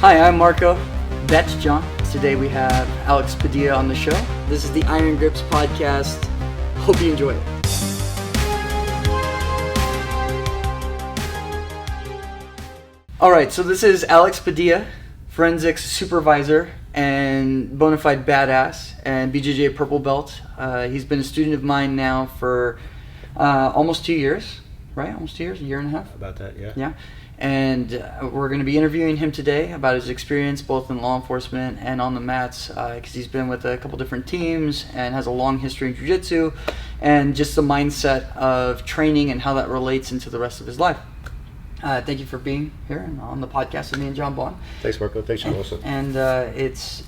Hi, I'm Marco. That's John. Today we have Alex Padilla on the show. This is the Iron Grips podcast. Hope you enjoy it. All right, so this is Alex Padilla, forensics supervisor and bona fide badass and BJJ purple belt. He's been a student of mine now for almost 2 years, right? Almost 2 years, a year and a half? About that, yeah. Yeah. And we're going to be interviewing him today about his experience both in law enforcement and on the mats, because he's been with a couple different teams and has a long history in jiu-jitsu, and just the mindset of training and how that relates into the rest of his life. Thank you for being here and on the podcast with me and Jon Bond. Thanks, Marco. Thanks, Wilson. And it's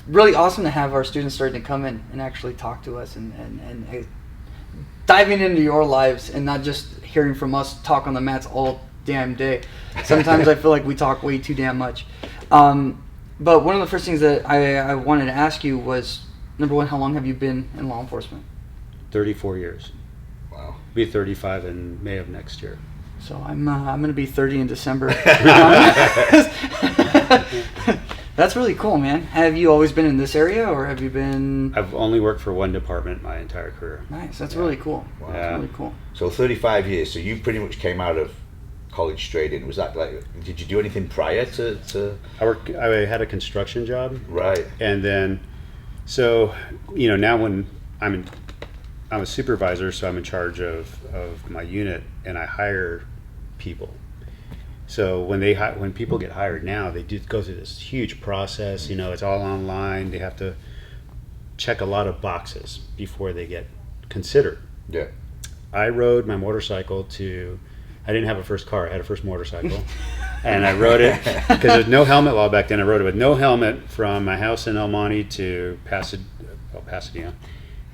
really awesome to have our students starting to come in and actually talk to us and diving into your lives and not just hearing from us talk on the mats all damn day. Sometimes I feel like we talk way too damn much. But one of the first things that I wanted to ask you was, number one, how long have you been in law enforcement? 34 years. Wow. Be 35 in May of next year. So I'm going to be 30 in December. That's really cool, man. Have you always been in this area, or have you been... I've only worked for one department my entire career. Nice. That's really cool. Wow. That's really cool. So 35 years. So you pretty much came out of college straight in. Was that like? Did you do anything prior to? I had a construction job. Right. And then, so now when I'm a supervisor, so I'm in charge of my unit, and I hire people. So when people get hired now, they do go through this huge process. It's all online. They have to check a lot of boxes before they get considered. Yeah. I rode my motorcycle I didn't have a first car. I had a first motorcycle. And I rode it, because there's no helmet law back then. I rode it with no helmet from my house in El Monte to Pasadena.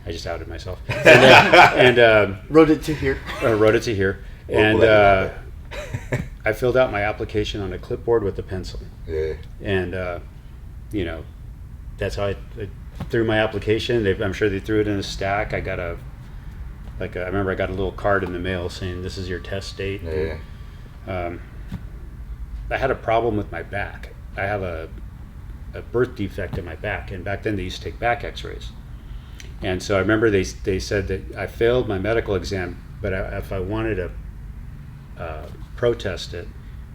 I just outed myself. And Rode it to here. Rode it to here. And I filled out my application on a clipboard with a pencil. Yeah. And, that's how I threw my application. I'm sure they threw it in a stack. I remember I got a little card in the mail saying, "This is your test date." Yeah. I had a problem with my back. I have a birth defect in my back, and back then they used to take back x-rays. And so I remember they said that I failed my medical exam, but if I wanted to protest it,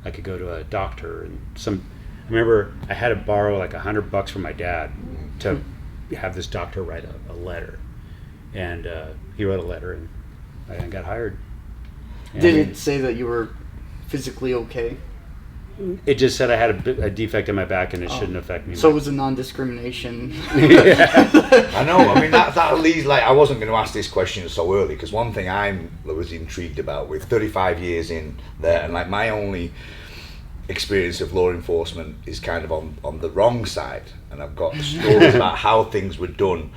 I could go to a doctor. And I remember I had to borrow like $100 from my dad to have this doctor write a letter. And he wrote a letter, and I got hired. Did it say that you were physically okay? It just said I had a defect in my back, and it shouldn't affect me. So it was a non-discrimination. I know. I mean, that leads, like, I wasn't going to ask this question so early, because one thing I was intrigued about with 35 years in there, and like my only experience of law enforcement is kind of on the wrong side, and I've got stories about how things were done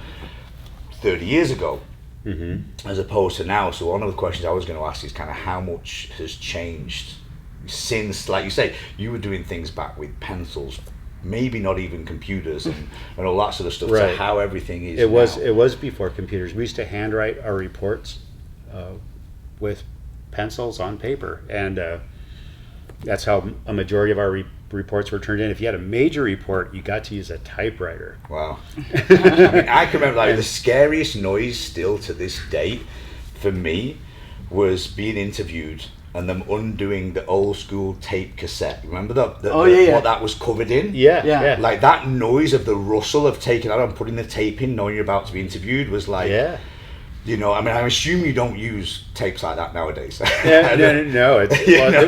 30 years ago, as opposed to now. So one of the questions I was going to ask is kind of how much has changed since, like you say, you were doing things back with pencils, maybe not even computers and all that sort of stuff. Right. To how everything is It now. was before computers. We used to handwrite our reports with pencils on paper, and that's how a majority of our reports were turned in. If you had a major report, you got to use a typewriter. Wow. I mean, I can remember, like, the scariest noise still to this date for me was being interviewed and them undoing the old school tape cassette. Remember that? What that was covered in? Yeah. Like that noise of the rustle of taking out and putting the tape in, knowing you're about to be interviewed, was like, I mean, I assume you don't use tapes like that nowadays. Yeah, no.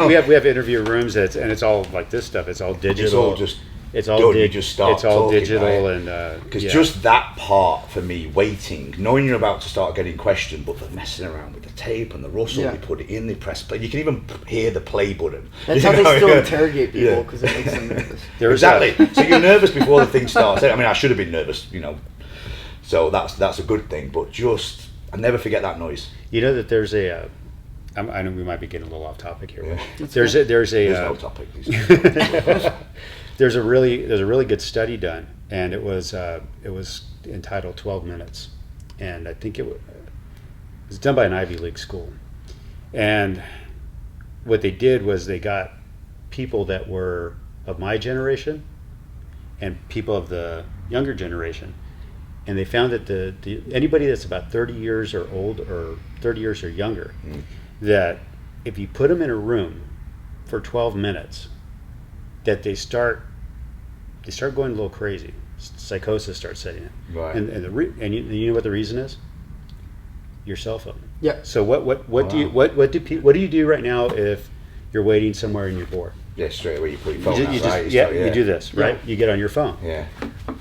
We have interview rooms, and it's all like this stuff. It's all digital. It's all just It's all done. You just start It's all talking, digital, right? and because just that part for me, waiting, knowing you're about to start getting questioned, but they're messing around with the tape and the rustle. They put it in, they press play. You can even hear the play button. That's how they still interrogate people, because it makes them nervous. Exactly. So you're nervous before the thing starts. I mean, I should have been nervous, So that's a good thing. But I never forget that noise. You know that there's I know we might be getting a little off topic here. Yeah. But there's no topic. There's a really good study done, and it was entitled 12 Minutes, and I think it was done by an Ivy League school, and what they did was they got people that were of my generation and people of the younger generation, and they found that the anybody that's about 30 years or old or 30 years or younger, that if you put them in a room for 12 minutes, that they start going a little crazy. Psychosis starts setting in. Right. And you know what the reason is? Your cell phone. Yeah. So what do you do right now if you're waiting somewhere and you're bored? Yeah, straight away you put your phone You out, just, right? you do this, right? Yeah. You get on your phone. Yeah.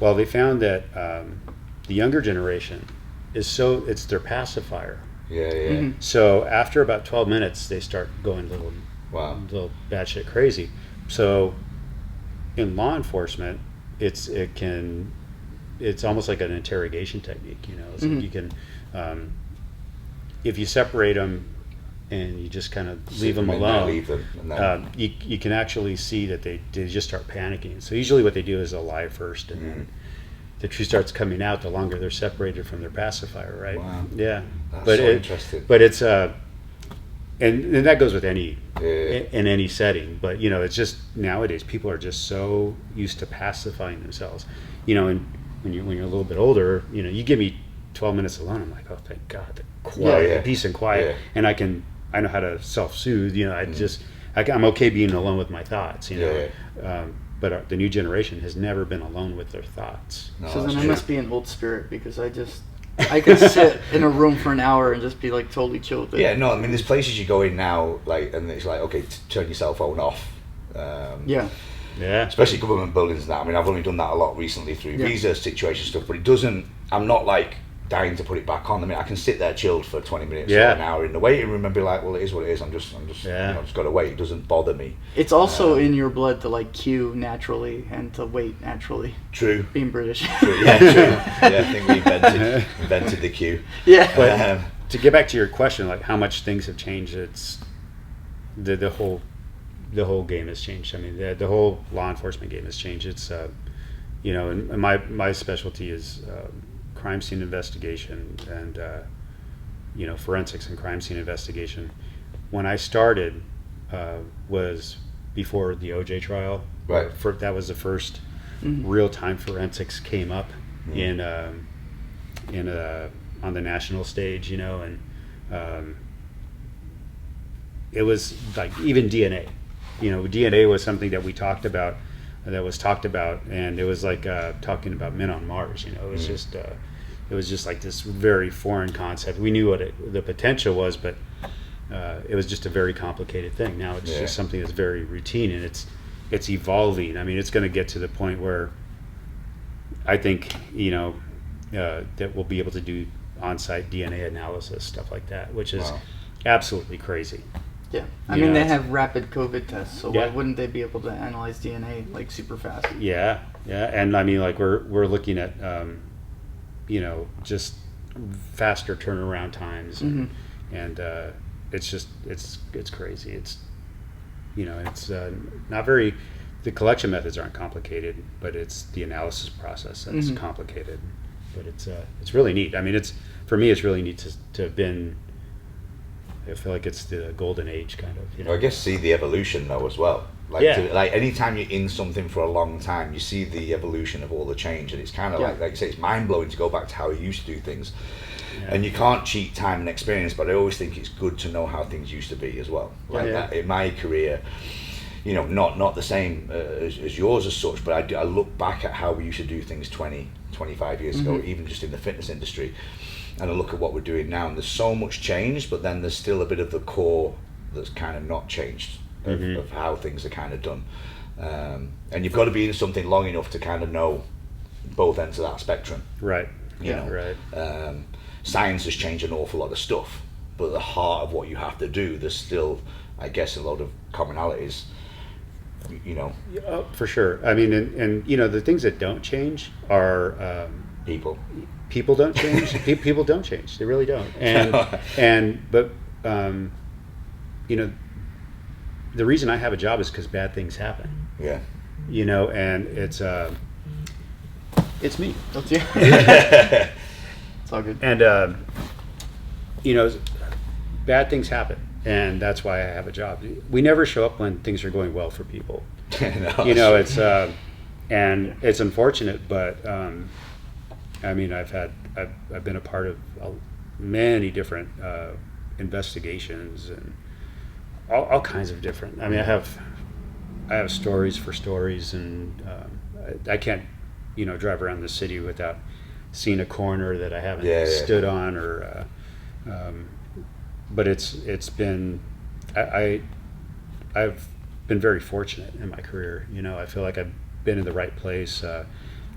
Well, they found that the younger generation it's their pacifier. Yeah, yeah. Mm-hmm. So after about 12 minutes, they start going little batshit crazy. So in law enforcement, it's almost like an interrogation technique. You know, it's like you can, if you separate them and you just kind of leave them alone, you can actually see that they just start panicking. So usually what they do is they'll lie first, and then the truth starts coming out the longer they're separated from their pacifier, right? Wow. Yeah. That's so interesting. But it's and that goes with in any setting. But you know, it's just nowadays people are just so used to pacifying themselves. You know, and when you're a little bit older, you know, you give me 12 minutes alone, I'm like, oh, thank God, the quiet, the peace and quiet, and I know how to self-soothe. You know, I'm okay being alone with my thoughts. You know, but the new generation has never been alone with their thoughts. No, so then I must be an old spirit, because I could sit in a room for an hour and just be like totally chill with it. Yeah, no, I mean, there's places you go in now, like, and it's like, okay, turn your cell phone off. Yeah. Especially government buildings now. I mean, I've only done that a lot recently through visa situation stuff, but I'm not like dying to put it back on. I mean, I can sit there chilled for 20 minutes or an hour in the waiting room and be like, well, it is what it is. I'm just just got to wait. It doesn't bother me. It's also in your blood to like queue naturally and to wait naturally. True. Being British. True. Yeah, true. Yeah, I think we invented the queue. Yeah. But to get back to your question, like how much things have changed, it's the whole game has changed. I mean, the whole law enforcement game has changed. It's you know, and my specialty is crime scene investigation and you know, forensics and crime scene investigation. When I started was before the OJ trial. Right. That was the first real time forensics came up in on the national stage, you know, and it was like even DNA. You know, DNA was something that we talked about, and it was like talking about men on Mars. You know, it was just like this very foreign concept. We knew what the potential was, but it was just a very complicated thing. Now it's just something that's very routine, and it's evolving. I mean, it's going to get to the point where I think, you know, that we'll be able to do on-site DNA analysis, stuff like that, which is absolutely crazy. Yeah, I mean, they have rapid COVID tests, so why wouldn't they be able to analyze DNA like super fast? Yeah, and I mean, like we're looking at, you know, just faster turnaround times, and it's just it's crazy. It's, you know, it's not very. The collection methods aren't complicated, but it's the analysis process that's complicated. But it's really neat. I mean, for me, it's really neat to have been. I feel like it's the golden age, kind of. You know? I guess see the evolution though as well. Like, like anytime you're in something for a long time, you see the evolution of all the change, and it's kind of like you say, it's mind blowing to go back to how you used to do things. Yeah. And you can't cheat time and experience, but I always think it's good to know how things used to be as well. Like that in my career, you know, not the same as yours as such, but I look back at how we used to do things 20, 25 years ago, even just in the fitness industry. And I look at what we're doing now, and there's so much change, but then there's still a bit of the core that's kind of not changed of how things are kind of done. And you've got to be in something long enough to kind of know both ends of that spectrum. Right. You know? Right. Science has changed an awful lot of stuff, but at the heart of what you have to do, there's still, I guess, a lot of commonalities. You know. Yeah, for sure. I mean, and you know, the things that don't change are people. People don't change. People don't change. They really don't. But you know, the reason I have a job is because bad things happen. Yeah. You know, and it's me. That's you. It's all good. And you know, bad things happen, and that's why I have a job. We never show up when things are going well for people. No, you know, it's and it's unfortunate, but I mean, I've been a part of many different investigations and all kinds of different. I mean, I have stories for stories, and I can't, you know, drive around the city without seeing a corner that I haven't stood on, or but it's been I've been very fortunate in my career. You know, I feel like I've been in the right place.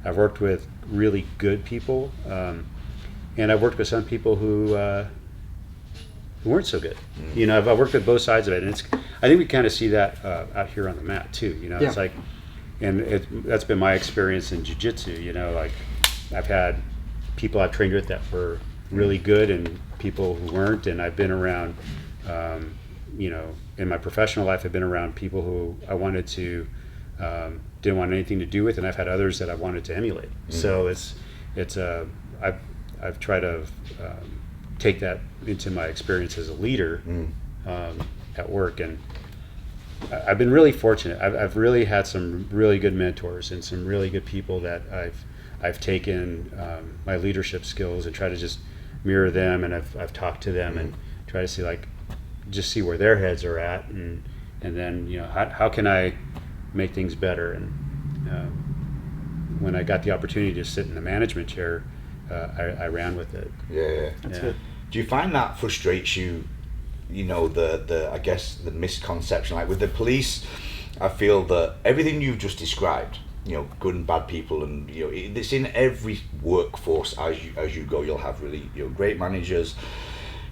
I've worked with really good people, and I've worked with some people who weren't so good. You know, I've worked with both sides of it, and I think we kind of see that out here on the mat too. You know, it's like, and that's been my experience in jiu-jitsu. You know, like I've had people I've trained with that were really good, and people who weren't, and I've been around. You know, in my professional life, I've been around people who I wanted to didn't want anything to do with, and I've had others that I wanted to emulate. So I've tried to take that into my experience as a leader at work, and I've been really fortunate. I've really had some really good mentors and some really good people that I've taken my leadership skills and try to just mirror them, and I've talked to them and try to see just see where their heads are at, and then, you know, how can I make things better. And when I got the opportunity to sit in the management chair, I ran with it. That's good. Do you find that frustrates you? You know, the I guess the misconception, like with the police, I feel that everything you've just described, you know, good and bad people, and you know, it's in every workforce. As you go, you'll have really, you know, great managers,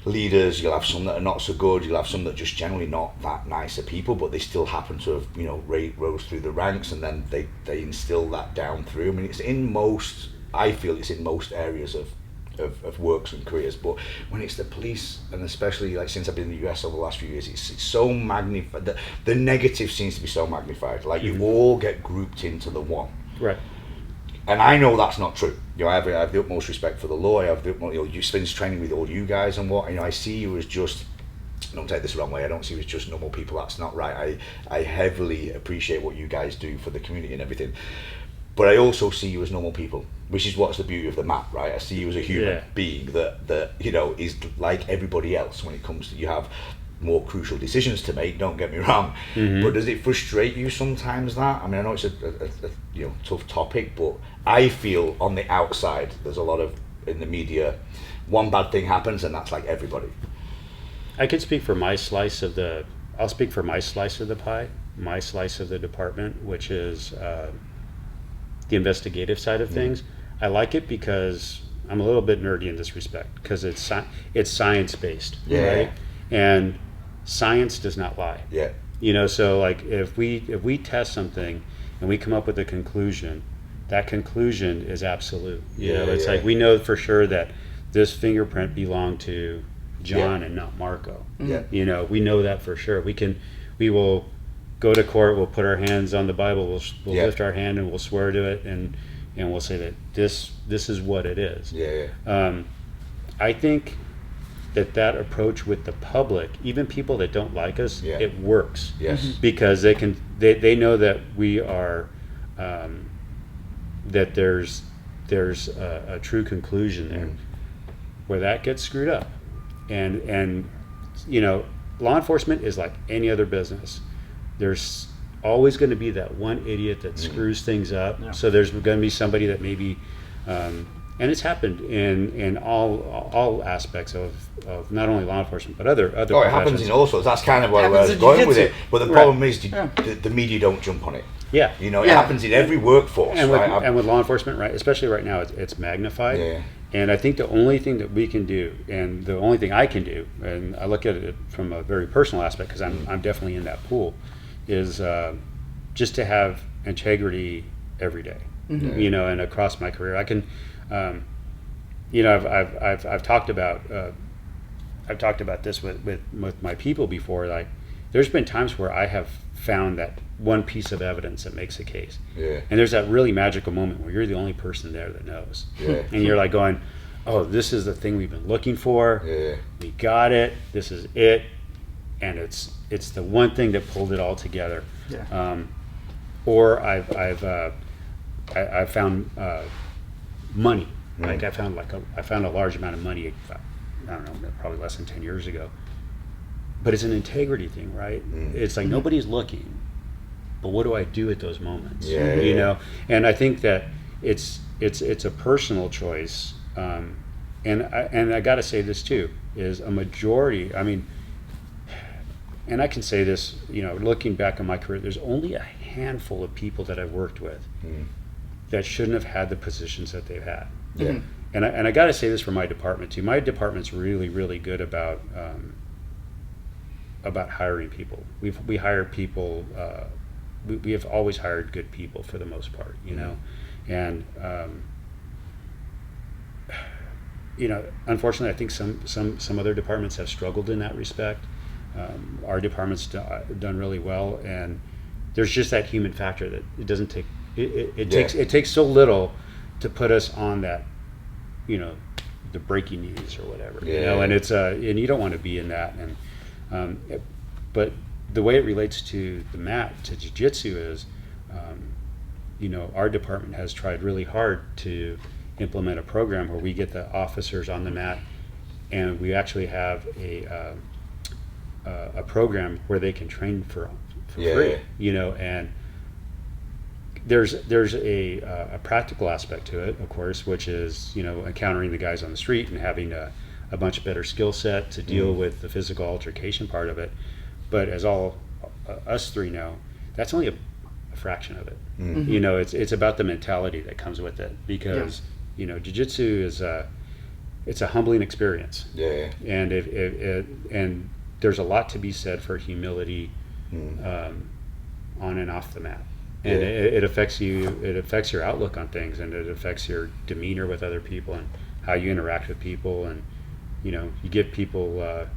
leaders. You'll have some that are not so good. You'll have some that are just generally not that nicer people, but they still happen to have, you know, rose through the ranks, and then they instill that down through. I mean, it's in most. I feel it's in most areas of works and careers, but when it's the police, and especially like since I've been in the US over the last few years, it's so magnified. The negative seems to be so magnified. Like you all get grouped into the one. Right. And I know that's not true. You know, I have the utmost respect for the law. I have the utmost, you know, you spend training with all you guys and what, you know, I see you as just, don't take this the wrong way, I don't see you as just normal people. That's not right. I heavily appreciate what you guys do for the community and everything. But I also see you as normal people, which is what's the beauty of the map, right? I see you as a human being that, you know, is like everybody else when it comes to, you have more crucial decisions to make, don't get me wrong, but does it frustrate you sometimes that? I mean, I know it's a you know, tough topic, but I feel on the outside there's a lot of, in the media, one bad thing happens and that's like everybody. I can speak for my slice of the, I'll speak for my slice of the pie, my slice of the department, which is the investigative side of things. I like it because I'm a little bit nerdy in this respect, because it's science based, right? And science does not lie. You know, so like if we test something and we come up with a conclusion, that conclusion is absolute. You know, it's like we know for sure that this fingerprint belonged to John and not Marco. You know, we know that for sure. We will go to court, we'll put our hands on the Bible, we'll lift our hand and we'll swear to it, and we'll say that this is what it is. I think that approach with the public, even people that don't like us, it works. Because they know that we are that there's a true conclusion there. Where that gets screwed up, and you know, law enforcement is like any other business. There's always going to be that one idiot that screws things up. So there's going to be somebody that maybe, and it's happened in all aspects of not only law enforcement but other it happens in all sorts. That's kind of where I was going with it. But the problem is the media don't jump on it. You know, it happens in every workforce. And with law enforcement, right, especially right now, it's magnified. And I think the only thing that we can do, and the only thing I can do, and I look at it from a very personal aspect because I'm definitely in that pool, is just to have integrity every day. You know, and across my career, I can, you know, I've talked about this with my people before. Like, there's been times where I have found that one piece of evidence that makes a case, and there's that really magical moment where you're the only person there that knows, and you're like going, oh, this is the thing we've been looking for, we got it, this is it, and it's the one thing that pulled it all together. or I've found money. Like I found a large amount of money. I don't know, probably less than 10 years ago. But it's an integrity thing, right? It's like nobody's looking, but what do I do at those moments? You know, and I think that it's a personal choice. And I got to say this too, is a majority. I mean, and I can say this, you know, looking back on my career, there's only a handful of people that I've worked with that shouldn't have had the positions that they've had. And I got to say this for my department too. My department's really, really good about hiring people. We hire people. We have always hired good people for the most part, you know, and you know, unfortunately, I think some other departments have struggled in that respect. Our department's done really well, and there's just that human factor that it doesn't take. It takes so little to put us on that, you know, the breaking news or whatever, you know, and it's and you don't want to be in that, and but the way it relates to the mat, to jiu-jitsu is, you know, our department has tried really hard to implement a program where we get the officers on the mat, and we actually have a program where they can train for free, you know, and there's a practical aspect to it, of course, which is, you know, encountering the guys on the street and having a much better skill set to deal with the physical altercation part of it. But as all us three know, that's only a fraction of it. You know, it's about the mentality that comes with it, because you know, jiu-jitsu is it's a humbling experience. And and there's a lot to be said for humility on and off the mat. And it affects you. It affects your outlook on things, and it affects your demeanor with other people and how you interact with people. And you know, you give people.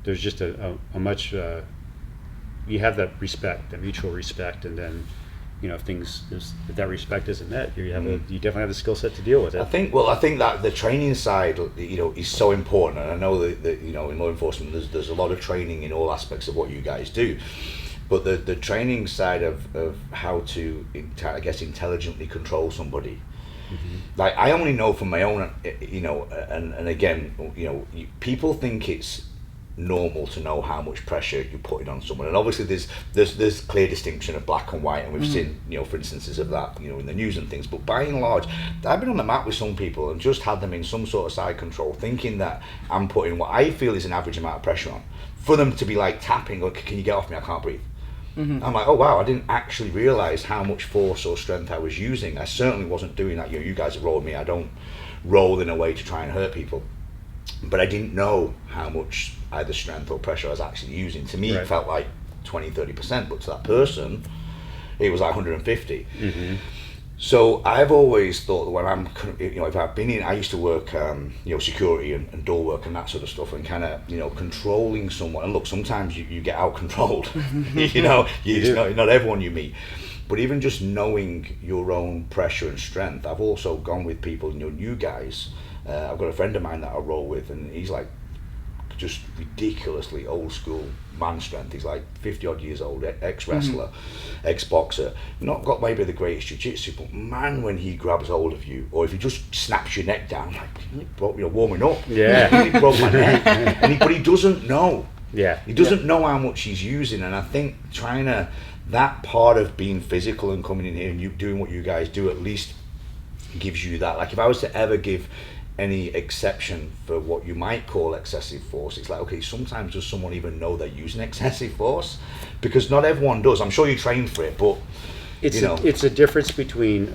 There's just a much. You have that respect, that mutual respect, and then, you know, if that respect isn't met, you definitely have the skill set to deal with it. I think that the training side, you know, is so important, and I know that you know, in law enforcement, there's a lot of training in all aspects of what you guys do. But the training side of how to, I guess, intelligently control somebody, like I only know from my own, you know, and again, you know, people think it's normal to know how much pressure you're putting on someone, and obviously there's clear distinction of black and white, and we've seen, you know, for instances of that, you know, in the news and things. But by and large, I've been on the mat with some people and just had them in some sort of side control, thinking that I'm putting what I feel is an average amount of pressure on, for them to be like tapping, or can you get off me, I can't breathe. I'm like, oh wow, I didn't actually realize how much force or strength I was using. I certainly wasn't doing that. You know, you guys have rolled me. I don't roll in a way to try and hurt people, but I didn't know how much either strength or pressure I was actually using. To me, it felt like 20-30%, but to that person, it was like 150. So I've always thought that when I'm, you know, if I've been in, I used to work, you know, security and door work and that sort of stuff, and kind of, you know, controlling someone. And look, sometimes you get out controlled, you know, not everyone you meet. But even just knowing your own pressure and strength, I've also gone with people, you know, new guys. I've got a friend of mine that I roll with, and he's like just ridiculously old school man strength. He's like 50 odd years old, ex-wrestler, ex-boxer, not got maybe the greatest jiu-jitsu, but man, when he grabs hold of you, or if he just snaps your neck down, like, you know, warming up, he broke my neck, but he doesn't know. He doesn't know how much he's using. And I think that part of being physical and coming in here and you doing what you guys do, at least gives you that. Like, if I was to ever give any exception for what you might call excessive force, it's like, okay, sometimes does someone even know they're using excessive force? Because not everyone does. I'm sure you train for it, but it's a difference between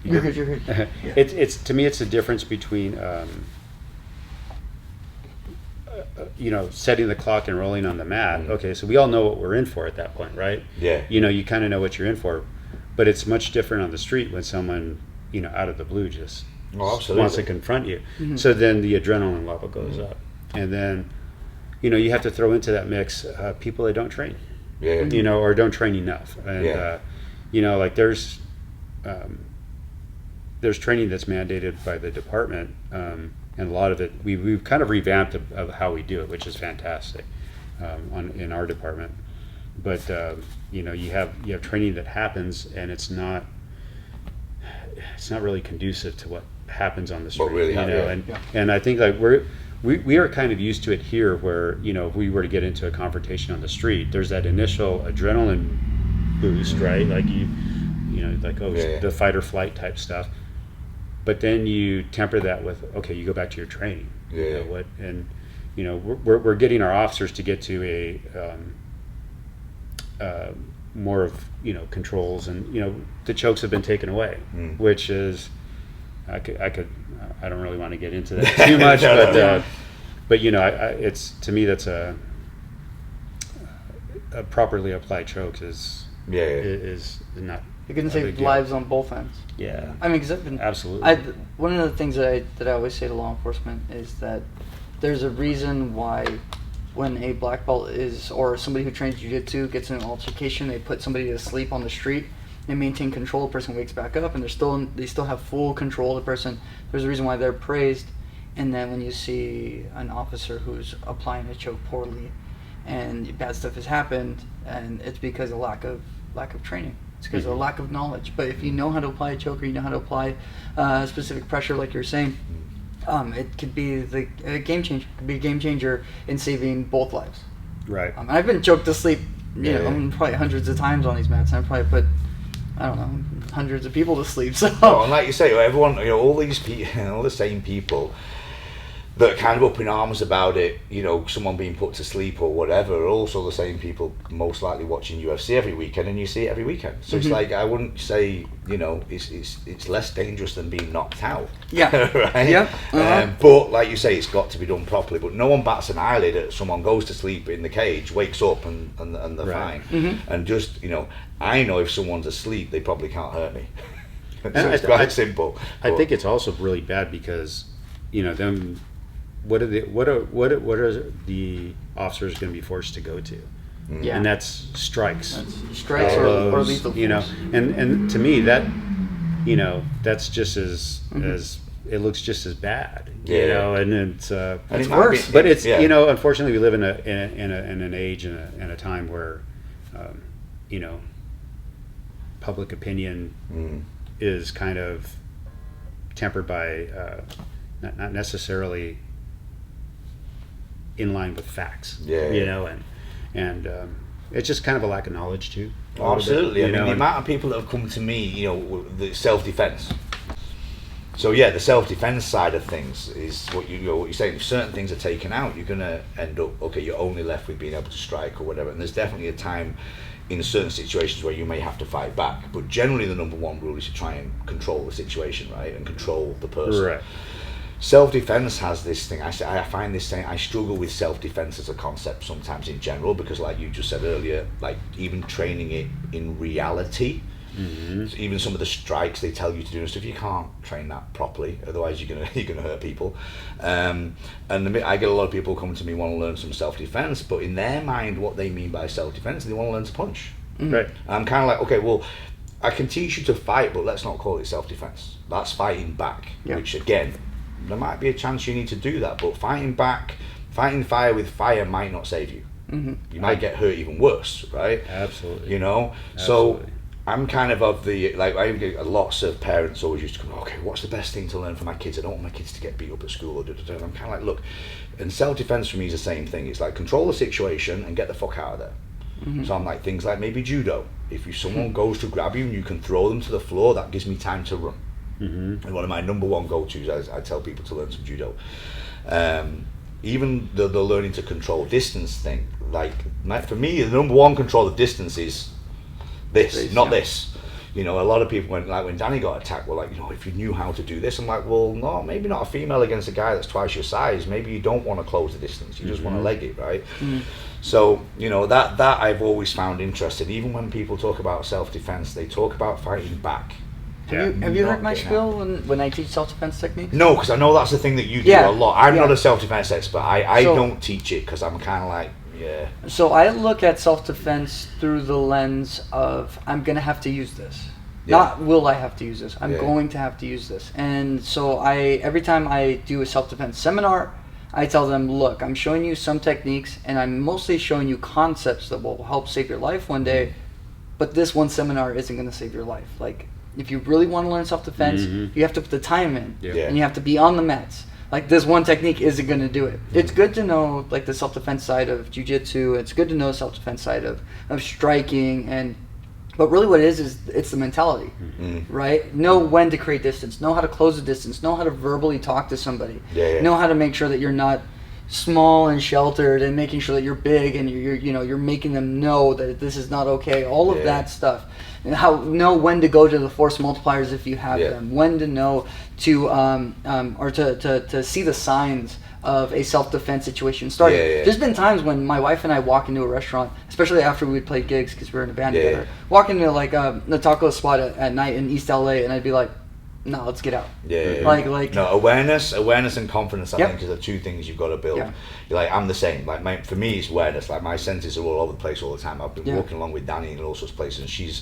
you're good. It's to me, it's a difference between you know, setting the clock and rolling on the mat. Okay, so we all know what we're in for at that point, right? You know, you kind of know what you're in for. But it's much different on the street when someone, you know, out of the blue just wants to confront you. So then the adrenaline level goes up. And then, you know, you have to throw into that mix people that don't train, you know, or don't train enough. And, you know, like there's training that's mandated by the department. And a lot of it, we've kind of revamped of how we do it, which is fantastic. in our department. But you have training that happens, and it's not really conducive to what happens on the street. Really, and I think like we are kind of used to it here, where if we were to get into a confrontation on the street, there's that initial adrenaline boost, right? Like the fight or flight type stuff. But then you temper that with, okay, you go back to your training. We're getting our officers to get to a more of controls, and the chokes have been taken away, which is I don't really want to get into that too much, but it's, to me, that's a properly applied choke is not. You can save lives on both ends. Yeah. I mean, because absolutely. One of the things that I always say to law enforcement is that there's a reason why when a black belt or somebody who trains jiu-jitsu gets in an altercation, they put somebody to sleep on the street, they maintain control, the person wakes back up, and they still have full control of the person. There's a reason why they're praised. And then when you see an officer who's applying a choke poorly and bad stuff has happened, and it's because of lack of training. It's because of a lack of knowledge. But if you know how to apply a choke, or you know how to apply specific pressure, like you're saying, it could be a game changer. It could be a game changer in saving both lives. Right. I've been choked to sleep, probably hundreds of times on these mats. And I've probably put, I don't know, hundreds of people to sleep. So. Oh, and like you say, everyone, all these people, all the same people that are kind of up in arms about it, someone being put to sleep or whatever, are also the same people most likely watching UFC every weekend, and you see it every weekend. So it's like, I wouldn't say, it's less dangerous than being knocked out. Yeah. Right? Yeah. Uh-huh. But like you say, it's got to be done properly. But no one bats an eyelid at someone goes to sleep in the cage, wakes up, and they're fine. Mm-hmm. And just, I know if someone's asleep, they probably can't hurt me. So And it's quite simple. I think it's also really bad because, them. What are the officers going to be forced to go to? Yeah. And that's strikes. Strikes or lethal force. And to me that, that's just as it looks just as bad. And it's it's worse. But it's unfortunately we live in an age and a time where, public opinion is kind of tempered by not necessarily in line with facts, and it's just kind of a lack of knowledge too. Oh, absolutely. I mean, the amount of people that have come to me, the self-defense. So the self-defense side of things is what you're saying. If certain things are taken out, you're gonna end up you're only left with being able to strike or whatever. And there's definitely a time in certain situations where you may have to fight back. But generally, the number one rule is to try and control the situation, right, and control the person. Right. Self-defense has this thing. I find this thing. I struggle with self-defense as a concept sometimes in general, because, like you just said earlier, like even training it in reality, so even some of the strikes they tell you to do and stuff, you can't train that properly. Otherwise, you're gonna hurt people. And I get a lot of people coming to me want to learn some self-defense, but in their mind, what they mean by self-defense, they want to learn to punch. Right. I'm kind of like, okay, well, I can teach you to fight, but let's not call it self-defense. That's fighting back, which again, there might be a chance you need to do that, but fighting fire with fire might not save you. You might get hurt even worse, right? Absolutely. So I'm kind of the, like, I get lots of parents always used to come, okay, what's the best thing to learn for my kids? I don't want my kids to get beat up at school. And I'm kind of like, look, and self-defense for me is the same thing. It's like control the situation and get the fuck out of there. So I'm like, things like maybe judo. If someone goes to grab you and you can throw them to the floor, that gives me time to run. And one of my number one go-tos, I tell people to learn some judo. Even the learning to control distance thing, like for me, the number one control of distance is this, not this. A lot of people when Danny got attacked were like, if you knew how to do this, I'm like, well, no, maybe not a female against a guy that's twice your size. Maybe you don't want to close the distance. You just want to leg it, right? So, that I've always found interesting. Even when people talk about self-defense, they talk about fighting back. Have you heard my spiel when I teach self-defense techniques? No, because I know that's the thing that you do a lot. I'm not a self-defense expert. I don't teach it because I'm kind of like, So I look at self-defense through the lens of, I'm going to have to use this. Not will I have to use this. I'm going to have to use this. And so every time I do a self-defense seminar, I tell them, look, I'm showing you some techniques, and I'm mostly showing you concepts that will help save your life one day, but this one seminar isn't going to save your life. Like, if you really want to learn self-defense, you have to put the time in, and you have to be on the mats. Like, this one technique isn't going to do it. It's good to know, like, the self-defense side of jiu-jitsu. It's good to know self-defense side of striking, but really what it is it's the mentality, right? Know when to create distance, know how to close the distance, know how to verbally talk to somebody, know how to make sure that you're not small and sheltered, and making sure that you're big, and you're making them know that this is not okay. All of that stuff. And know when to go to the force multipliers if you have them. When to know to or to see the signs of a self-defense situation starting. There's been times when my wife and I walk into a restaurant, especially after we'd played gigs because we were in a band together, walk into like the taco spot at night in East LA, and I'd be like, no, let's get out. Like no, awareness and confidence, I think, are the two things you've got to build. Like, I'm the same. Like, for me, it's awareness. Like, my senses are all over the place all the time. I've been walking along with Danny in all sorts of places, and she's,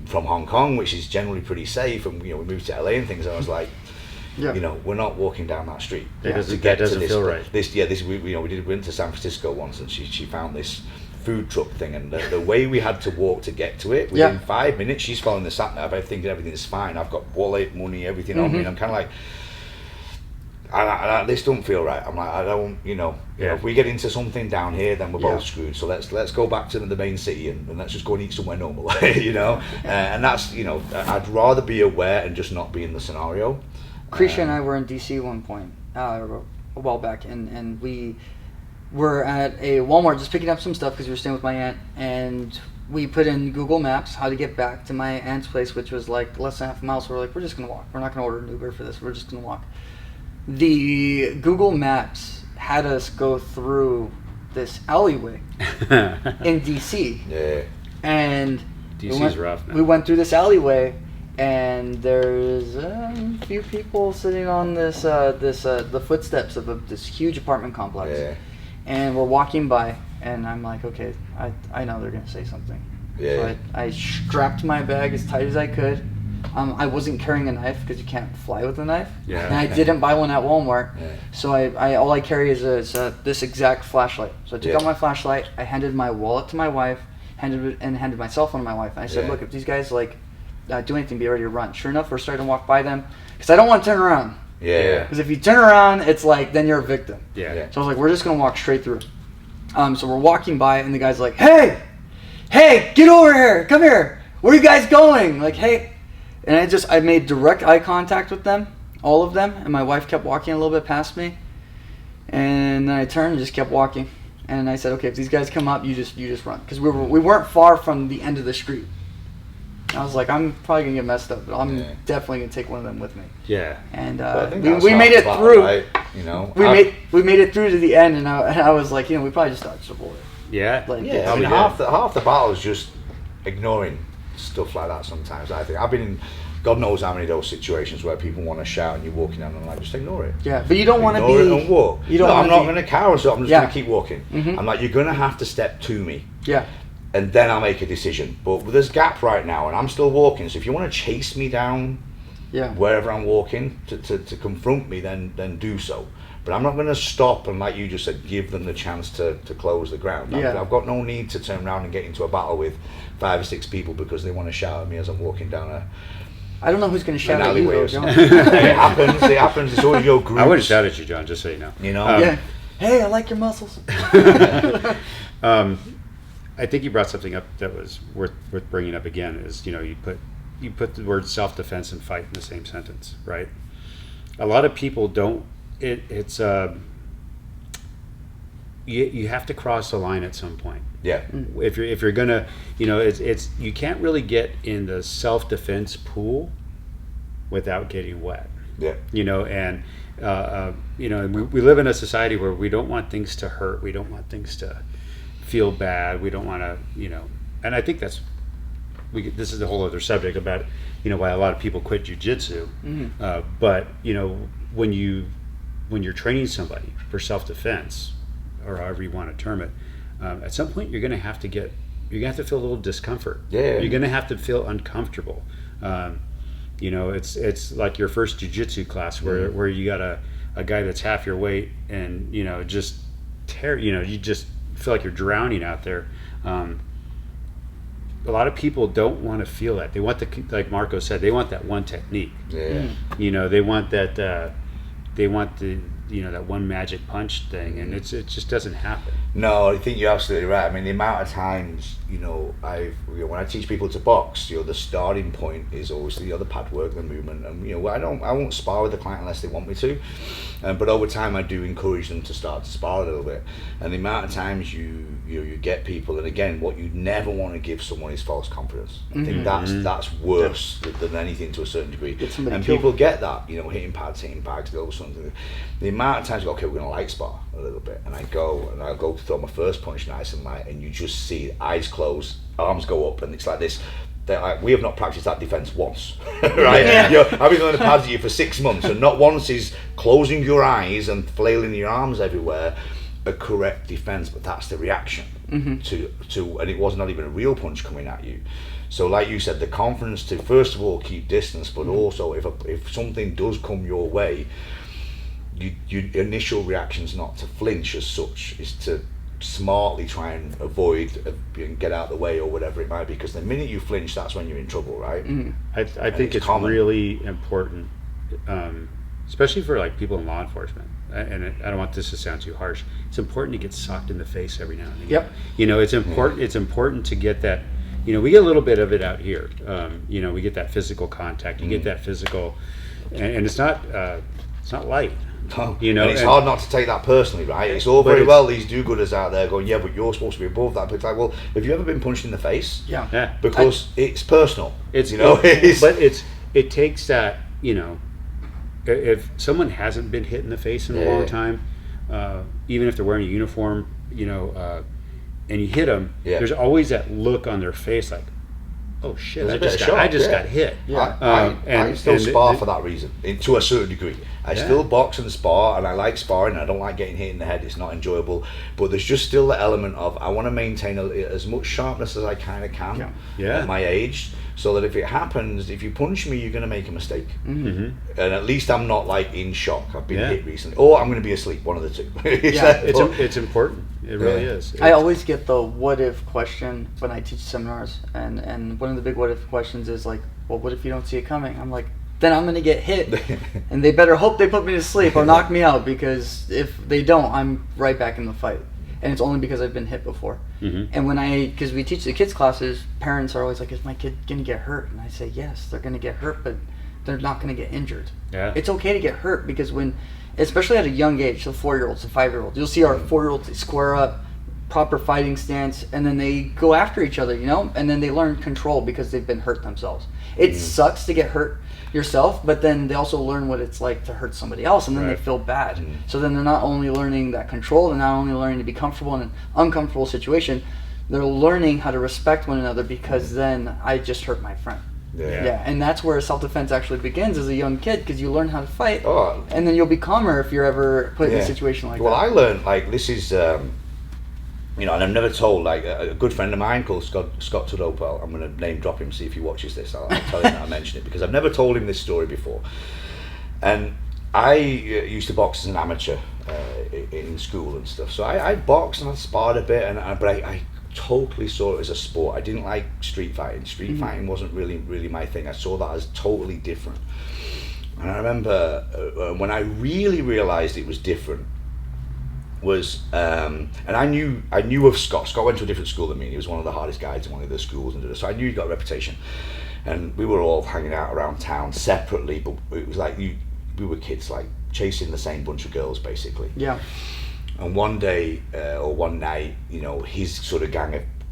from Hong Kong, which is generally pretty safe, and we moved to LA and things, and I was like, we're not walking down that street to get to this. Feel right. We went to San Francisco once, and she found this food truck thing, and the way we had to walk to get to it, within 5 minutes, she's following the sat nav, thinking everything is fine. I've got wallet, money, everything on me, and I'm kind of like, this don't feel right. I'm like, I don't, if we get into something down here, then we're both screwed. So let's go back to the main city and let's just go and eat somewhere normal, and that's, I'd rather be aware and just not be in the scenario. Krisha and I were in DC one point a while back, and we were at a Walmart just picking up some stuff because we were staying with my aunt, and we put in Google Maps how to get back to my aunt's place, which was like less than half a mile. So we're like, we're just gonna walk. We're not gonna order an Uber for this. We're just gonna walk. The Google Maps had us go through this alleyway in DC, and DC's rough now. We went through this alleyway, and there's a few people sitting on the footsteps of this huge apartment complex. And we're walking by, and I'm like, okay, I know they're gonna say something. So I strapped my bag as tight as I could. I wasn't carrying a knife because you can't fly with a knife. And I didn't buy one at Walmart. So I all I carry is this exact flashlight. So I took out my flashlight. I handed my wallet to my wife, handed my cell phone to my wife, and I said, look, if these guys do anything, be ready to run. Sure enough, we're starting to walk by them because I don't want to turn around. Because if you turn around, it's like, then you're a victim. So I was like, we're just going to walk straight through. So we're walking by, and the guy's like, hey, get over here. Come here. Where are you guys going? Like, hey. And I made direct eye contact with them, all of them. And my wife kept walking a little bit past me. And then I turned and just kept walking. And I said, okay, if these guys come up, you just run. Because we weren't far from the end of the street. I was like, I'm probably gonna get messed up, but I'm definitely gonna take one of them with me. And we made it through. Right? We made it through to the end, and I was like, we probably just dodged a bullet. I mean, half the battle is just ignoring stuff like that. Sometimes I think I've been in God knows how many of those situations where people want to shout and you're walking down and I'm like, just ignore it. But you don't want to be. Ignore it and walk. I'm not gonna cower, so I'm just gonna keep walking. I'm like, you're gonna have to step to me. And then I'll make a decision. But there's a gap right now, and I'm still walking. So if you want to chase me down, wherever I'm walking to confront me, then do so. But I'm not going to stop and, like you just said, give them the chance to close the ground. I've got no need to turn around and get into a battle with 5 or 6 people because they want to shout at me as I'm walking down I don't know who's going to shout at you, though, John. It happens. It's always your group. I wouldn't shout at you, John, just so you know. Hey, I like your muscles. I think you brought something up that was worth bringing up again. Is you put the word self-defense and fight in the same sentence, right? A lot of people don't. It's you have to cross the line at some point. If you're gonna, it's you can't really get in the self-defense pool without getting wet. And we live in a society where we don't want things to hurt. We don't want things to feel bad. We don't want to, and I think this is a whole other subject about, why a lot of people quit jiu-jitsu. But when you're training somebody for self-defense, or however you want to term it, at some point you're going to have to feel a little discomfort. You're going to have to feel uncomfortable. It's like your first jiu-jitsu class where you got a guy that's half your weight and just you just feel like you're drowning out there. A lot of people don't want to feel that. They want like Marco said, they want that one technique. Yeah. They want that. They want that one magic punch thing, and it just doesn't happen. No, I think you're absolutely right. I mean, the amount of times when I teach people to box, the starting point is always the pad work, the movement, and I won't spar with the client unless they want me to, but over time I do encourage them to start to spar a little bit. And the amount of times you get people, and again, what you never want to give someone is false confidence. I think that's worse than anything to a certain degree. And people get that, hitting pads, go something. The amount of times you go, okay, we're gonna light spar a little bit, and I'll go to throw my first punch nice and light, and you just see eyes close, arms go up, and it's like this. They're like, we have not practiced that defense once, right? Yeah. I've been doing the pads with you for 6 months, and not once is closing your eyes and flailing your arms everywhere a correct defense, but that's the reaction to, and it was not even a real punch coming at you. So, like you said, the confidence to first of all keep distance, but also if something does come your way, your initial reaction is not to flinch as such, is to smartly try and avoid and get out of the way or whatever it might be, because the minute you flinch, that's when you're in trouble, right? I think it's really important, especially for like people in law enforcement, and I don't want this to sound too harsh, it's important to get socked in the face every now and again. It's important. It's important to get that. We get a little bit of it out here. We get that physical contact. You get that physical, and it's not light. And it's hard not to take that personally, right? It's all very well these do-gooders out there going, yeah, but you're supposed to be above that. But it's like, well, have you ever been punched in the face? Yeah. Because it's personal. But it takes that. If someone hasn't been hit in the face in a long time, even if they're wearing a uniform, and you hit them, there's always that look on their face like, oh shit, I just got hit. I still spar for that reason, to a certain degree. I still box and spar, and I like sparring, and I don't like getting hit in the head. It's not enjoyable, but there's just still the element of I want to maintain as much sharpness as I kind of can at my age, so that if it happens, if you punch me, you're going to make a mistake, and at least I'm not like in shock. I've been hit recently, or I'm going to be asleep. One of the two. It's important. It really is. I always get the what if question when I teach seminars, and one of the big what if questions is like, well, what if you don't see it coming? I'm like, then I'm going to get hit, and they better hope they put me to sleep or knock me out, because if they don't, I'm right back in the fight. And it's only because I've been hit before. And because we teach the kids classes, parents are always like, is my kid going to get hurt? And I say, yes, they're going to get hurt, but they're not going to get injured. It's okay to get hurt, because especially at a young age, the 4-year-olds, the 5-year-olds, you'll see our 4-year-olds, they square up, proper fighting stance, and then they go after each other, and then they learn control because they've been hurt themselves. It sucks to get hurt yourself, but then they also learn what it's like to hurt somebody else, and then they feel bad. So then they're not only learning that control, they're not only learning to be comfortable in an uncomfortable situation, they're learning how to respect one another, because then I just hurt my friend. And that's where self-defense actually begins as a young kid, because you learn how to fight, and then you'll be calmer if you're ever put in a situation like that. Well, I learned, like, this is and I've never told, like, a good friend of mine called Scott Tudopel, I'm going to name drop him, see if he watches this, I'll tell him that I mentioned it, because I've never told him this story before. And I used to box as an amateur in school and stuff, so I boxed and I sparred a bit, but I totally saw it as a sport. I didn't like street fighting. Street fighting wasn't really my thing. I saw that as totally different. And I remember when I really realized it was different, was and I knew of Scott. Scott went to a different school than me. He was one of the hardest guys in one of the schools, and so I knew he got a reputation. And we were all hanging out around town separately, but it was like we were kids, like chasing the same bunch of girls, basically. And one day or one night, his sort of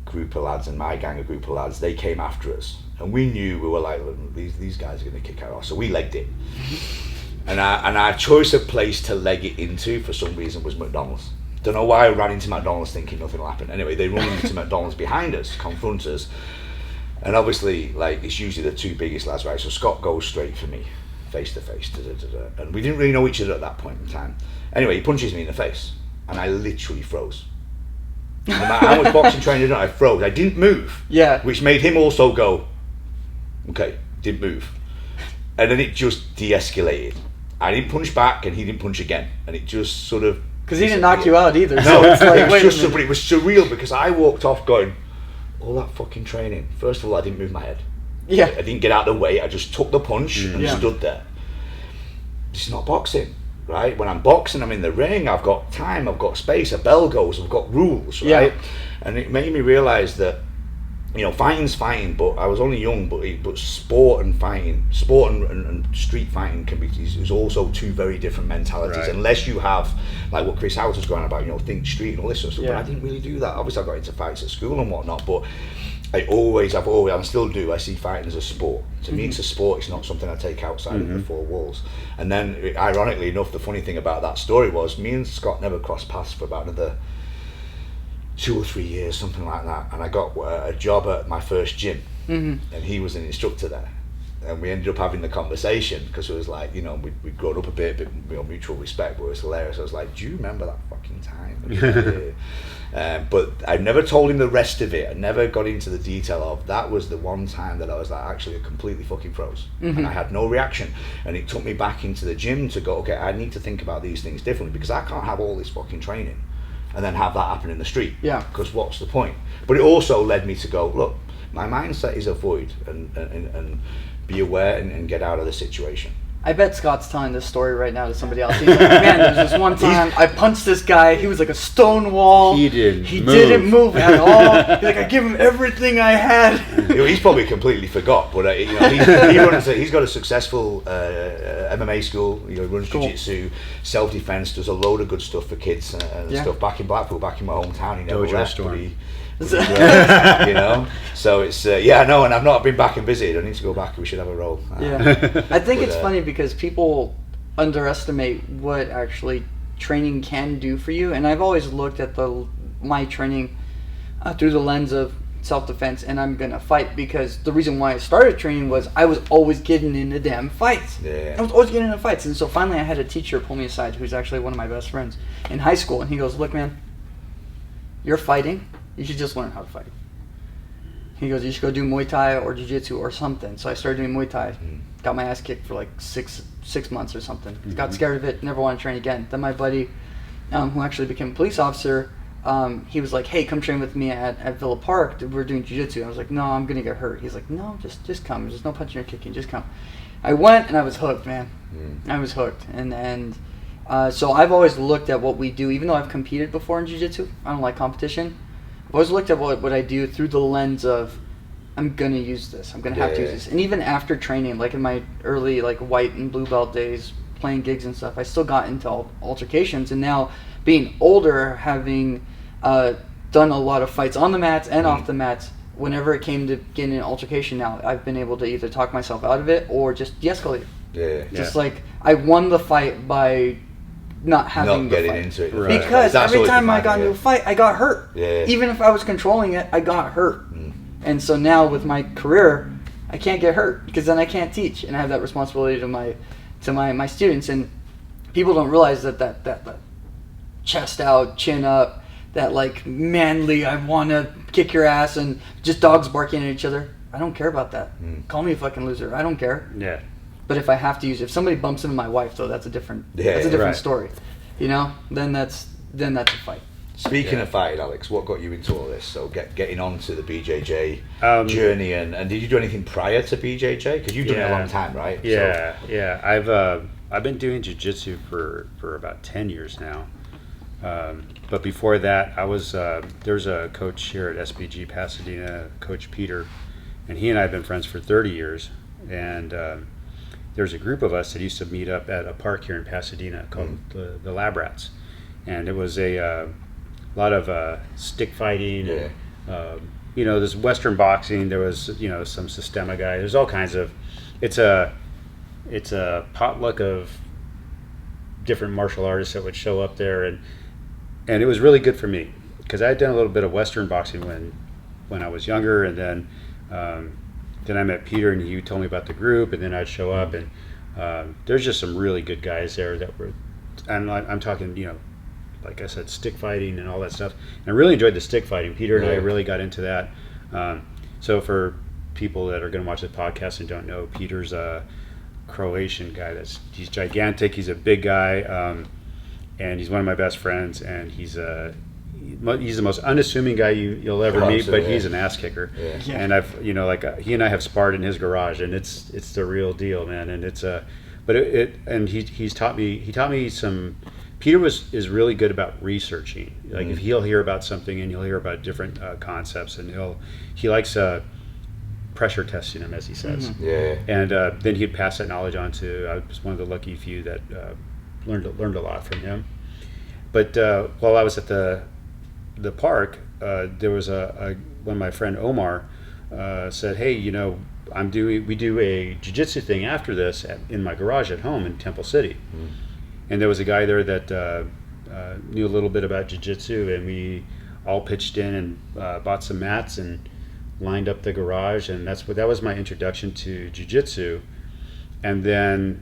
group of lads and my group of lads, they came after us, and we knew, we were like, these guys are going to kick our ass, so we legged it. And our choice of place to leg it into, for some reason, was McDonald's. Don't know why I ran into McDonald's thinking nothing will happen. Anyway, they run into McDonald's behind us, confront us, and obviously, like, it's usually the two biggest lads, right? So Scott goes straight for me, face to face, and we didn't really know each other at that point in time. Anyway, he punches me in the face, and I literally froze. No matter how much boxing training I froze. I didn't move. Which made him also go, okay, didn't move. And then it just de-escalated. I didn't punch back, and he didn't punch again, and it just sort of because he didn't knock you out either. No, So it's like, wait a minute. but it was surreal because I walked off going, all that fucking training. First of all, I didn't move my head. Yeah. I didn't get out of the way. I just took the punch and Yeah. stood there. This is not boxing, right? When I'm boxing, I'm in the ring. I've got time. I've got space. A bell goes. I've got rules, right? Yeah. And it made me realize that, fighting's fighting, but I was only young. But sport and fighting, and street fighting is also two very different mentalities. Right. Unless you have, like what Chris Howard was going about, think street and all this sort of stuff. Yeah. But I didn't really do that. Obviously, I got into fights at school and whatnot, but I've always, and still do. I see fighting as a sport. To me, it's a sport. It's not something I take outside of the four walls. And then, ironically enough, the funny thing about that story was me and Scott never crossed paths for about another 2 or 3 years, something like that. And I got a job at my first gym, and he was an instructor there. And we ended up having the conversation because it was like, we'd grown up a bit mutual respect, but it was hilarious. I was like, do you remember that fucking time? But I never told him the rest of it. I never got into the detail of that. Was the one time that I was like, actually, I completely fucking froze, and I had no reaction. And it took me back into the gym to go, okay, I need to think about these things differently because I can't have all this fucking training and then have that happen in the street. Yeah. Because what's the point? But it also led me to go, look, my mindset is avoid and be aware and get out of the situation. I bet Scott's telling this story right now to somebody else. He's like, man, there was this one time I punched this guy. He was like a stone wall. He didn't didn't move at all. He's like, I give him everything I had. He's probably completely forgot, but he's got a successful MMA school. He runs jiu-jitsu, self-defense, does a load of good stuff for kids and stuff. Back in Blackpool, back in my hometown, he never Dojo left. Storm. So it's I know, and I've not been back and visited. I need to go back. We should have a roll. I think it's funny because people underestimate what actually training can do for you, and I've always looked at my training through the lens of self-defense, and I'm gonna fight because the reason why I started training was I was always getting into damn fights. I was always getting into fights, and so finally I had a teacher pull me aside who's actually one of my best friends in high school, and he goes, look man, you're fighting, you should just learn how to fight. He goes, you should go do Muay Thai or Jiu-Jitsu or something. So I started doing Muay Thai, got my ass kicked for like six months or something. Got scared of it, never wanted to train again. Then my buddy, who actually became a police officer, he was like, hey, come train with me at Villa Park. We're doing Jiu-Jitsu. I was like, no, I'm going to get hurt. He's like, no, just come. There's no punching or kicking, just come. I went and I was hooked, man. I was hooked. And so I've always looked at what we do, even though I've competed before in Jiu-Jitsu. I don't like competition. I've always looked at what I do through the lens of, I'm going to use this. I'm going to have to use this. And even after training, like in my early like white and blue belt days, playing gigs and stuff, I still got into altercations. And now being older, having done a lot of fights on the mats and off the mats, whenever it came to getting an altercation now, I've been able to either talk myself out of it or just de-escalate. Just like I won the fight by not getting into it. Right. Because every time I got into a fight, I got hurt. Even if I was controlling it, I got hurt. And so now with my career, I can't get hurt because then I can't teach, and I have that responsibility to my students. And people don't realize that chest out, chin up, that like manly, I want to kick your ass, and just dogs barking at each other. I don't care about that. Call me a fucking loser. I don't care. Yeah. But if I have to use it, if somebody bumps into my wife, though, that's a different story. Then that's a fight. Speaking of fighting, Alex, what got you into all this? So getting on to the BJJ journey, and did you do anything prior to BJJ? Because you've done it a long time, right? I've been doing jiu-jitsu for about 10 years now. But before that, I was there's a coach here at SBG Pasadena, Coach Peter, and he and I have been friends for 30 years. And there's a group of us that used to meet up at a park here in Pasadena called the Lab Rats, and it was a lot of stick fighting. There's Western boxing. There was some Sistema guy. There's all kinds of. It's a potluck of different martial artists that would show up there, and it was really good for me because I had done a little bit of Western boxing when I was younger, and then I met Peter, and he told me about the group, and then I'd show up, and there's just some really good guys there that were, and I'm talking, like I said, stick fighting and all that stuff. And I really enjoyed the stick fighting. Peter and I really got into that. So for people that are going to watch the podcast and don't know, Peter's Croatian guy he's gigantic. He's a big guy, and he's one of my best friends. And he's the most unassuming guy you'll ever meet, but he's an ass kicker. Yeah. And I've he and I have sparred in his garage, and it's the real deal, man. And it's he's taught me some. Peter is really good about researching. Like if he'll hear about something and he'll hear about different concepts, and he likes pressure testing them, as he says. Yeah. And then he'd pass that knowledge on to. I was one of the lucky few that learned a lot from him. But while I was at the park, there was when my friend Omar said, "Hey, we do a jiu-jitsu thing after this in my garage at home in Temple City." And there was a guy there that knew a little bit about jiu-jitsu, and we all pitched in and bought some mats and lined up the garage, and that was my introduction to jiu-jitsu. And then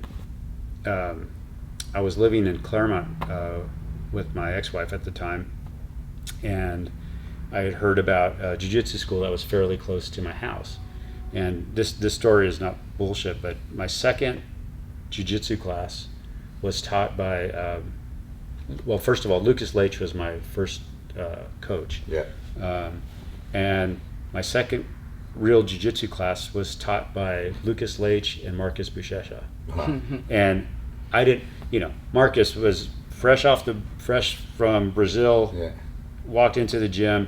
I was living in Claremont with my ex-wife at the time, and I had heard about a jiu-jitsu school that was fairly close to my house. And this story is not bullshit, but my second jiu-jitsu class was taught by, first of all, Lucas Leitch was my first coach. Yeah. And my second real jiu-jitsu class was taught by Lucas Leitch and Marcus Buchecha. And I didn't, Marcus was fresh from Brazil, walked into the gym,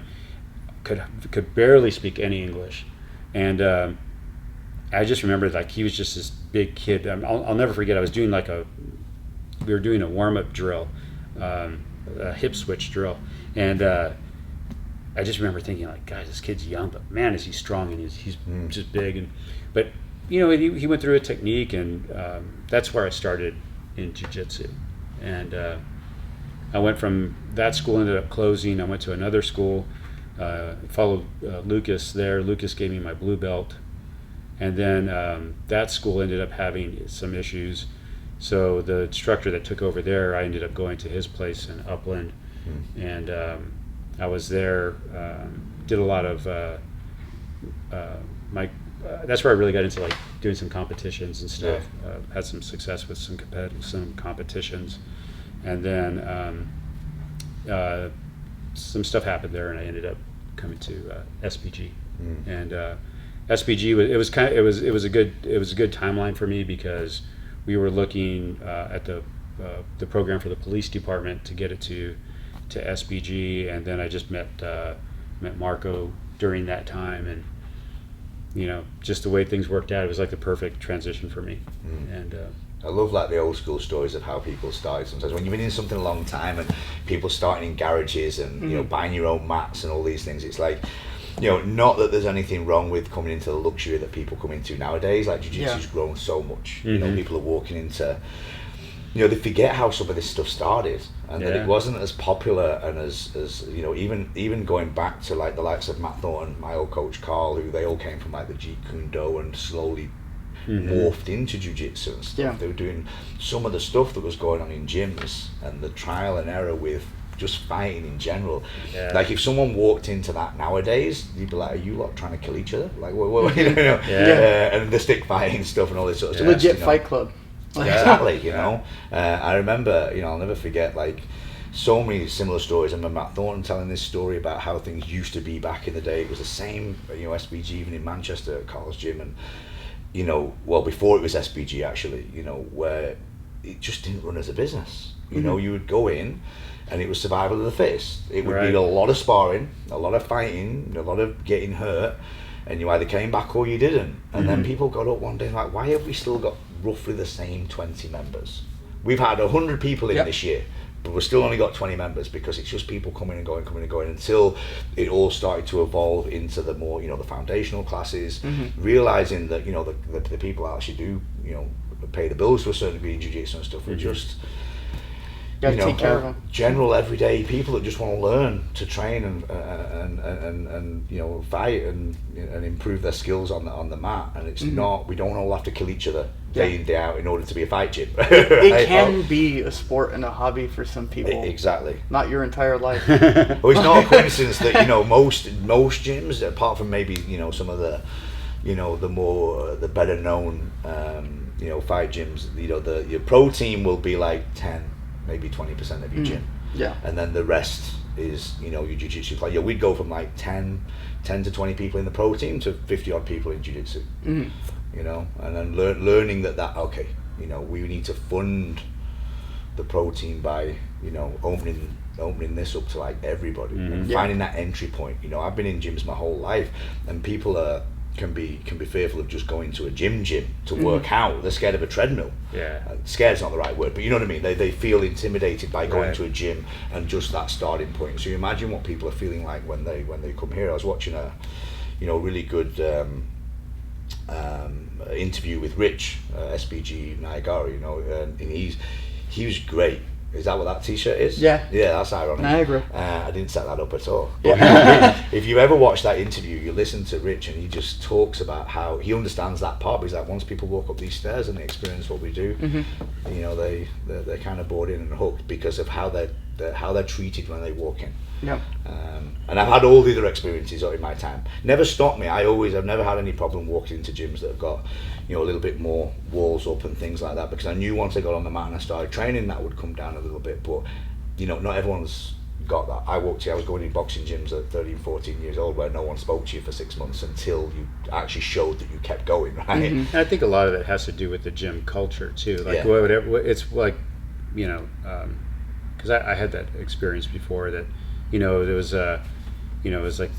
could barely speak any English. And I just remember he was just this big kid. I'll never forget, I was doing we were doing a warm-up drill, a hip switch drill, and I just remember thinking, guys, this kid's young, but man, is he strong, and he's just big. But he went through a technique, and that's where I started in jiu-jitsu. And I went from that school, ended up closing. I went to another school, followed Lucas there. Lucas gave me my blue belt, and then that school ended up having some issues. So the instructor that took over there, I ended up going to his place in Upland, and I was there, did a lot of that's where I really got into doing some competitions and stuff. Had some success with some competitions, and then some stuff happened there, and I ended up coming to SPG. And SPG was a good timeline for me, because we were looking at the program for the police department to get it to SPG, and then I just met Marco during that time, and just the way things worked out, it was like the perfect transition for me. And I love the old school stories of how people started. Sometimes when you've been in something a long time, and people starting in garages and buying your own mats and all these things, it's not that there's anything wrong with coming into the luxury that people come into nowadays. Jiu-jitsu's grown so much. People are walking into, they forget how some of this stuff started, and that it wasn't as popular, and as even going back to the likes of Matt Thornton, my old coach Carl, who they all came from the Jeet Kune Do and slowly morphed into jiu-jitsu and stuff. They were doing some of the stuff that was going on in gyms, and the trial and error with just fighting in general. If someone walked into that nowadays, you'd be like, "Are you lot trying to kill each other?" And the stick fighting stuff and all this sort of stuff. Legit Fight Club. Exactly. I remember, I'll never forget so many similar stories. I remember Matt Thornton telling this story about how things used to be back in the day. It was the same, SPG even in Manchester at Carl's gym, and before it was SPG actually, where it just didn't run as a business. You would go in, and it was survival of the fittest. It would be a lot of sparring, a lot of fighting, a lot of getting hurt, and you either came back or you didn't. And then people got up one day and why have we still got roughly the same 20 members? We've had 100 people in this year, but we've still only got 20 members, because it's just people coming and going until it all started to evolve into the more, the foundational classes, realizing that, the people that actually do, pay the bills to a certain degree in jiu-jitsu and stuff, are just take care of them. General everyday people that just want to learn to train and fight and improve their skills on the mat. And it's not, we don't all have to kill each other day in, day out in order to be a fight gym. It can be a sport and a hobby for some people. Exactly. Not your entire life. Well, it's not a coincidence that most gyms, apart from maybe some of the the better known 5 gyms, your pro team will be like 10, maybe 20% of your gym. Yeah. And then the rest is, your jiu-jitsu class. We'd go from like 10 to 20 people in the pro team to 50 odd people in jiu-jitsu. And then learning that okay, we need to fund the pro team by, opening this up to like everybody and finding that entry point. I've been in gyms my whole life, and people can be fearful of just going to a gym to work out. They're scared of a treadmill. Scared's not the right word, but you know what I mean. They feel intimidated by going to a gym and just that starting point. So you imagine what people are feeling like when they come here. I was watching a really good interview with Rich SBG Niagara, and he was great. Is that what that T-shirt is? Yeah. Yeah, that's ironic. Niagara. I didn't set that up at all. But if you ever watch that interview, you listen to Rich, and he just talks about how he understands that part. But he's like, once people walk up these stairs and they experience what we do, they're kind of bored in and hooked because of how they're treated when they walk in. Yep. And I've had all the other experiences in my time. Never stopped me. I've never had any problem walking into gyms that have got, a little bit more walls up and things like that, because I knew once I got on the mat and I started training, that would come down a little bit. But, not everyone's got that. I was going in boxing gyms at 13, 14 years old where no one spoke to you for 6 months until you actually showed that you kept going, right? And I think a lot of it has to do with the gym culture too. Like it's like, because I had that experience before that, there was it was like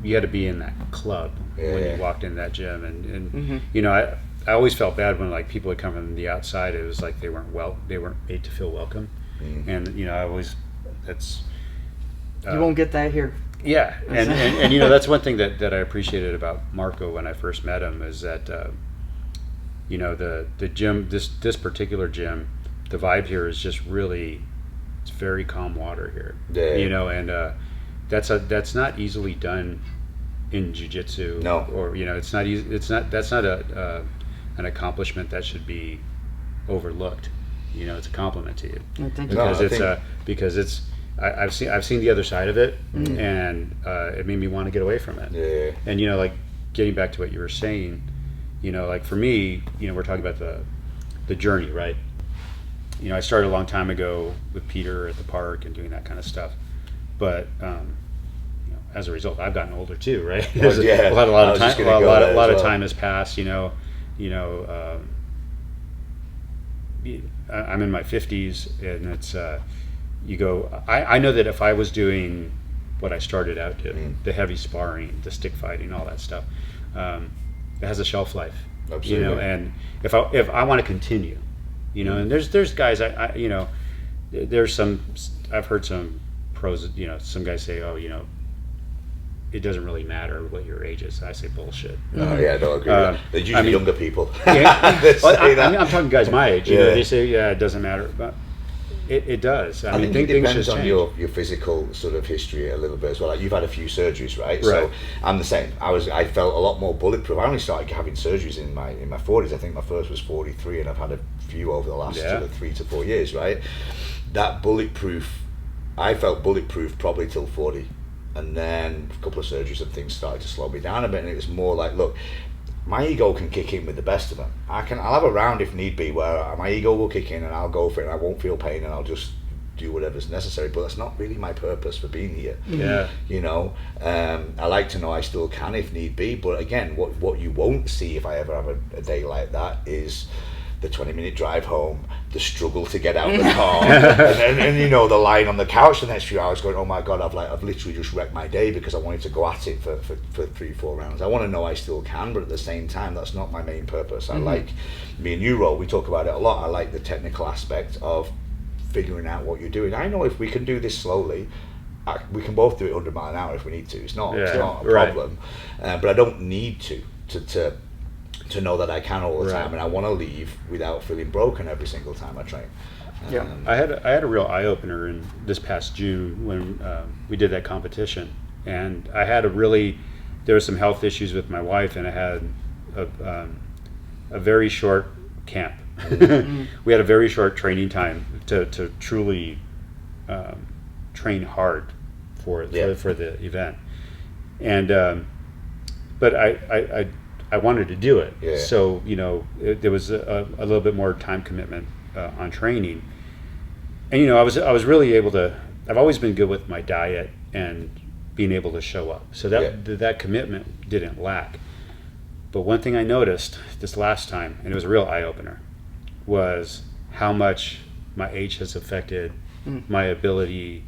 you had to be in that club when you walked in that gym, and I always felt bad when like people would come from the outside. It was like they weren't made to feel welcome, and I always you won't get that here. Yeah, and that's one thing that I appreciated about Marco when I first met him is that the gym, this particular gym, the vibe here is just really, it's very calm water here. And that's not easily done in jiu-jitsu. No. Or it's not easy. That's not an accomplishment that should be overlooked. It's a compliment to you. Thank you. Because I've seen the other side of it, and it made me want to get away from it. Yeah. And like getting back to what you were saying, like for me, we're talking about the journey, right? I started a long time ago with Peter at the park and doing that kind of stuff, but as a result, I've gotten older too, right? A lot of time. A lot of time has passed. I'm in my 50s, and it's I know that if I was doing what I started out doing, the heavy sparring, the stick fighting, all that stuff, it has a shelf life. Absolutely. And if I want to continue, and there's guys there's some, I've heard some pros, some guys say, it doesn't really matter what your age is. I say bullshit. Oh yeah, I don't agree with that. They're usually younger people. I'm talking guys my age. They say it doesn't matter, but it does. I think it depends on your physical sort of history a little bit as well. Like you've had a few surgeries, right? So I'm the same. I felt a lot more bulletproof. I only started having surgeries in my 40s. I think my first was 43, and I've had a few over the last sort of 3 to 4 years, right? That bulletproof, I felt bulletproof probably till 40. And then a couple of surgeries and things started to slow me down a bit, and it was more like, look, my ego can kick in with the best of them. I'll have a round if need be where my ego will kick in and I'll go for it and I won't feel pain and I'll just do whatever's necessary, but that's not really my purpose for being here. I like to know I still can if need be, but again, what you won't see if I ever have a day like that is the 20-minute drive home, the struggle to get out of the car, and the lying on the couch the next few hours going, oh my God, I've literally just wrecked my day because I wanted to go at it for 3-4 rounds. I want to know I still can, but at the same time, that's not my main purpose. I like, me and you, Ro, we talk about it a lot. I like the technical aspect of figuring out what you're doing. I know if we can do this slowly, we can both do it 100 mile an hour if we need to. It's not a problem, but I don't need to know that I can all the time, and I want to leave without feeling broken every single time I train. I had a real eye opener in this past June when we did that competition, and I had there were some health issues with my wife, and I had a very short camp. We had a very short training time to truly train hard for the event, and but I I wanted to do it. Yeah. So, there was a little bit more time commitment on training. And, I was really able to, I've always been good with my diet and being able to show up. So that commitment didn't lack. But one thing I noticed this last time, and it was a real eye-opener, was how much my age has affected my ability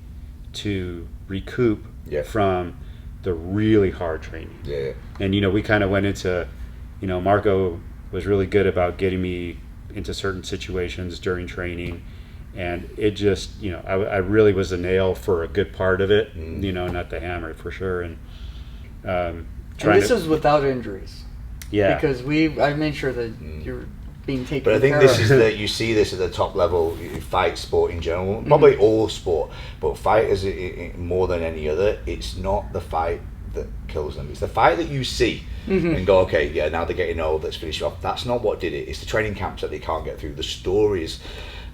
to recoup from the really hard training. Yeah. And, we kind of went into, Marco was really good about getting me into certain situations during training. And it just, I really was a nail for a good part of it, not the hammer for sure. And this is without injuries. Yeah. Because I made sure that you're being taken care of. But I think this is that you see this at the top level, fight sport in general, probably all sport, but fighters more than any other, it's not the fight that kills them. It's the fight that you see and go, okay, yeah, now they're getting old, let's finish off. That's not what did it. It's the training camps that they can't get through. The stories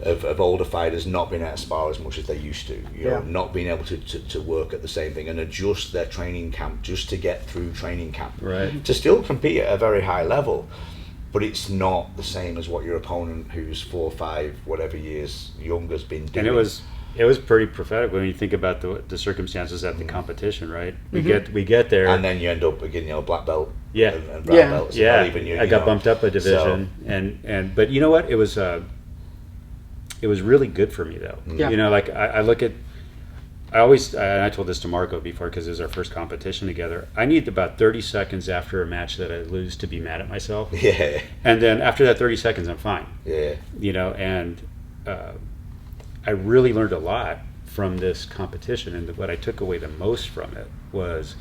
of older fighters not being able to spar as much as they used to, not being able to work at the same thing and adjust their training camp just to get through training camp. Right. To still compete at a very high level, but it's not the same as what your opponent who's 4 or 5, whatever years younger has been doing. And it was pretty prophetic when you think about the circumstances at the competition, right? We get there, and then you end up again, black belt. Yeah. And brown belts. Yeah. Even I got bumped up a division, and but you know what? It was really good for me though. Yeah. I look at, and I told this to Marco before because it was our first competition together. I need about 30 seconds after a match that I lose to be mad at myself. Yeah. And then after that 30 seconds, I'm fine. Yeah. And I really learned a lot from this competition. And what I took away the most from it was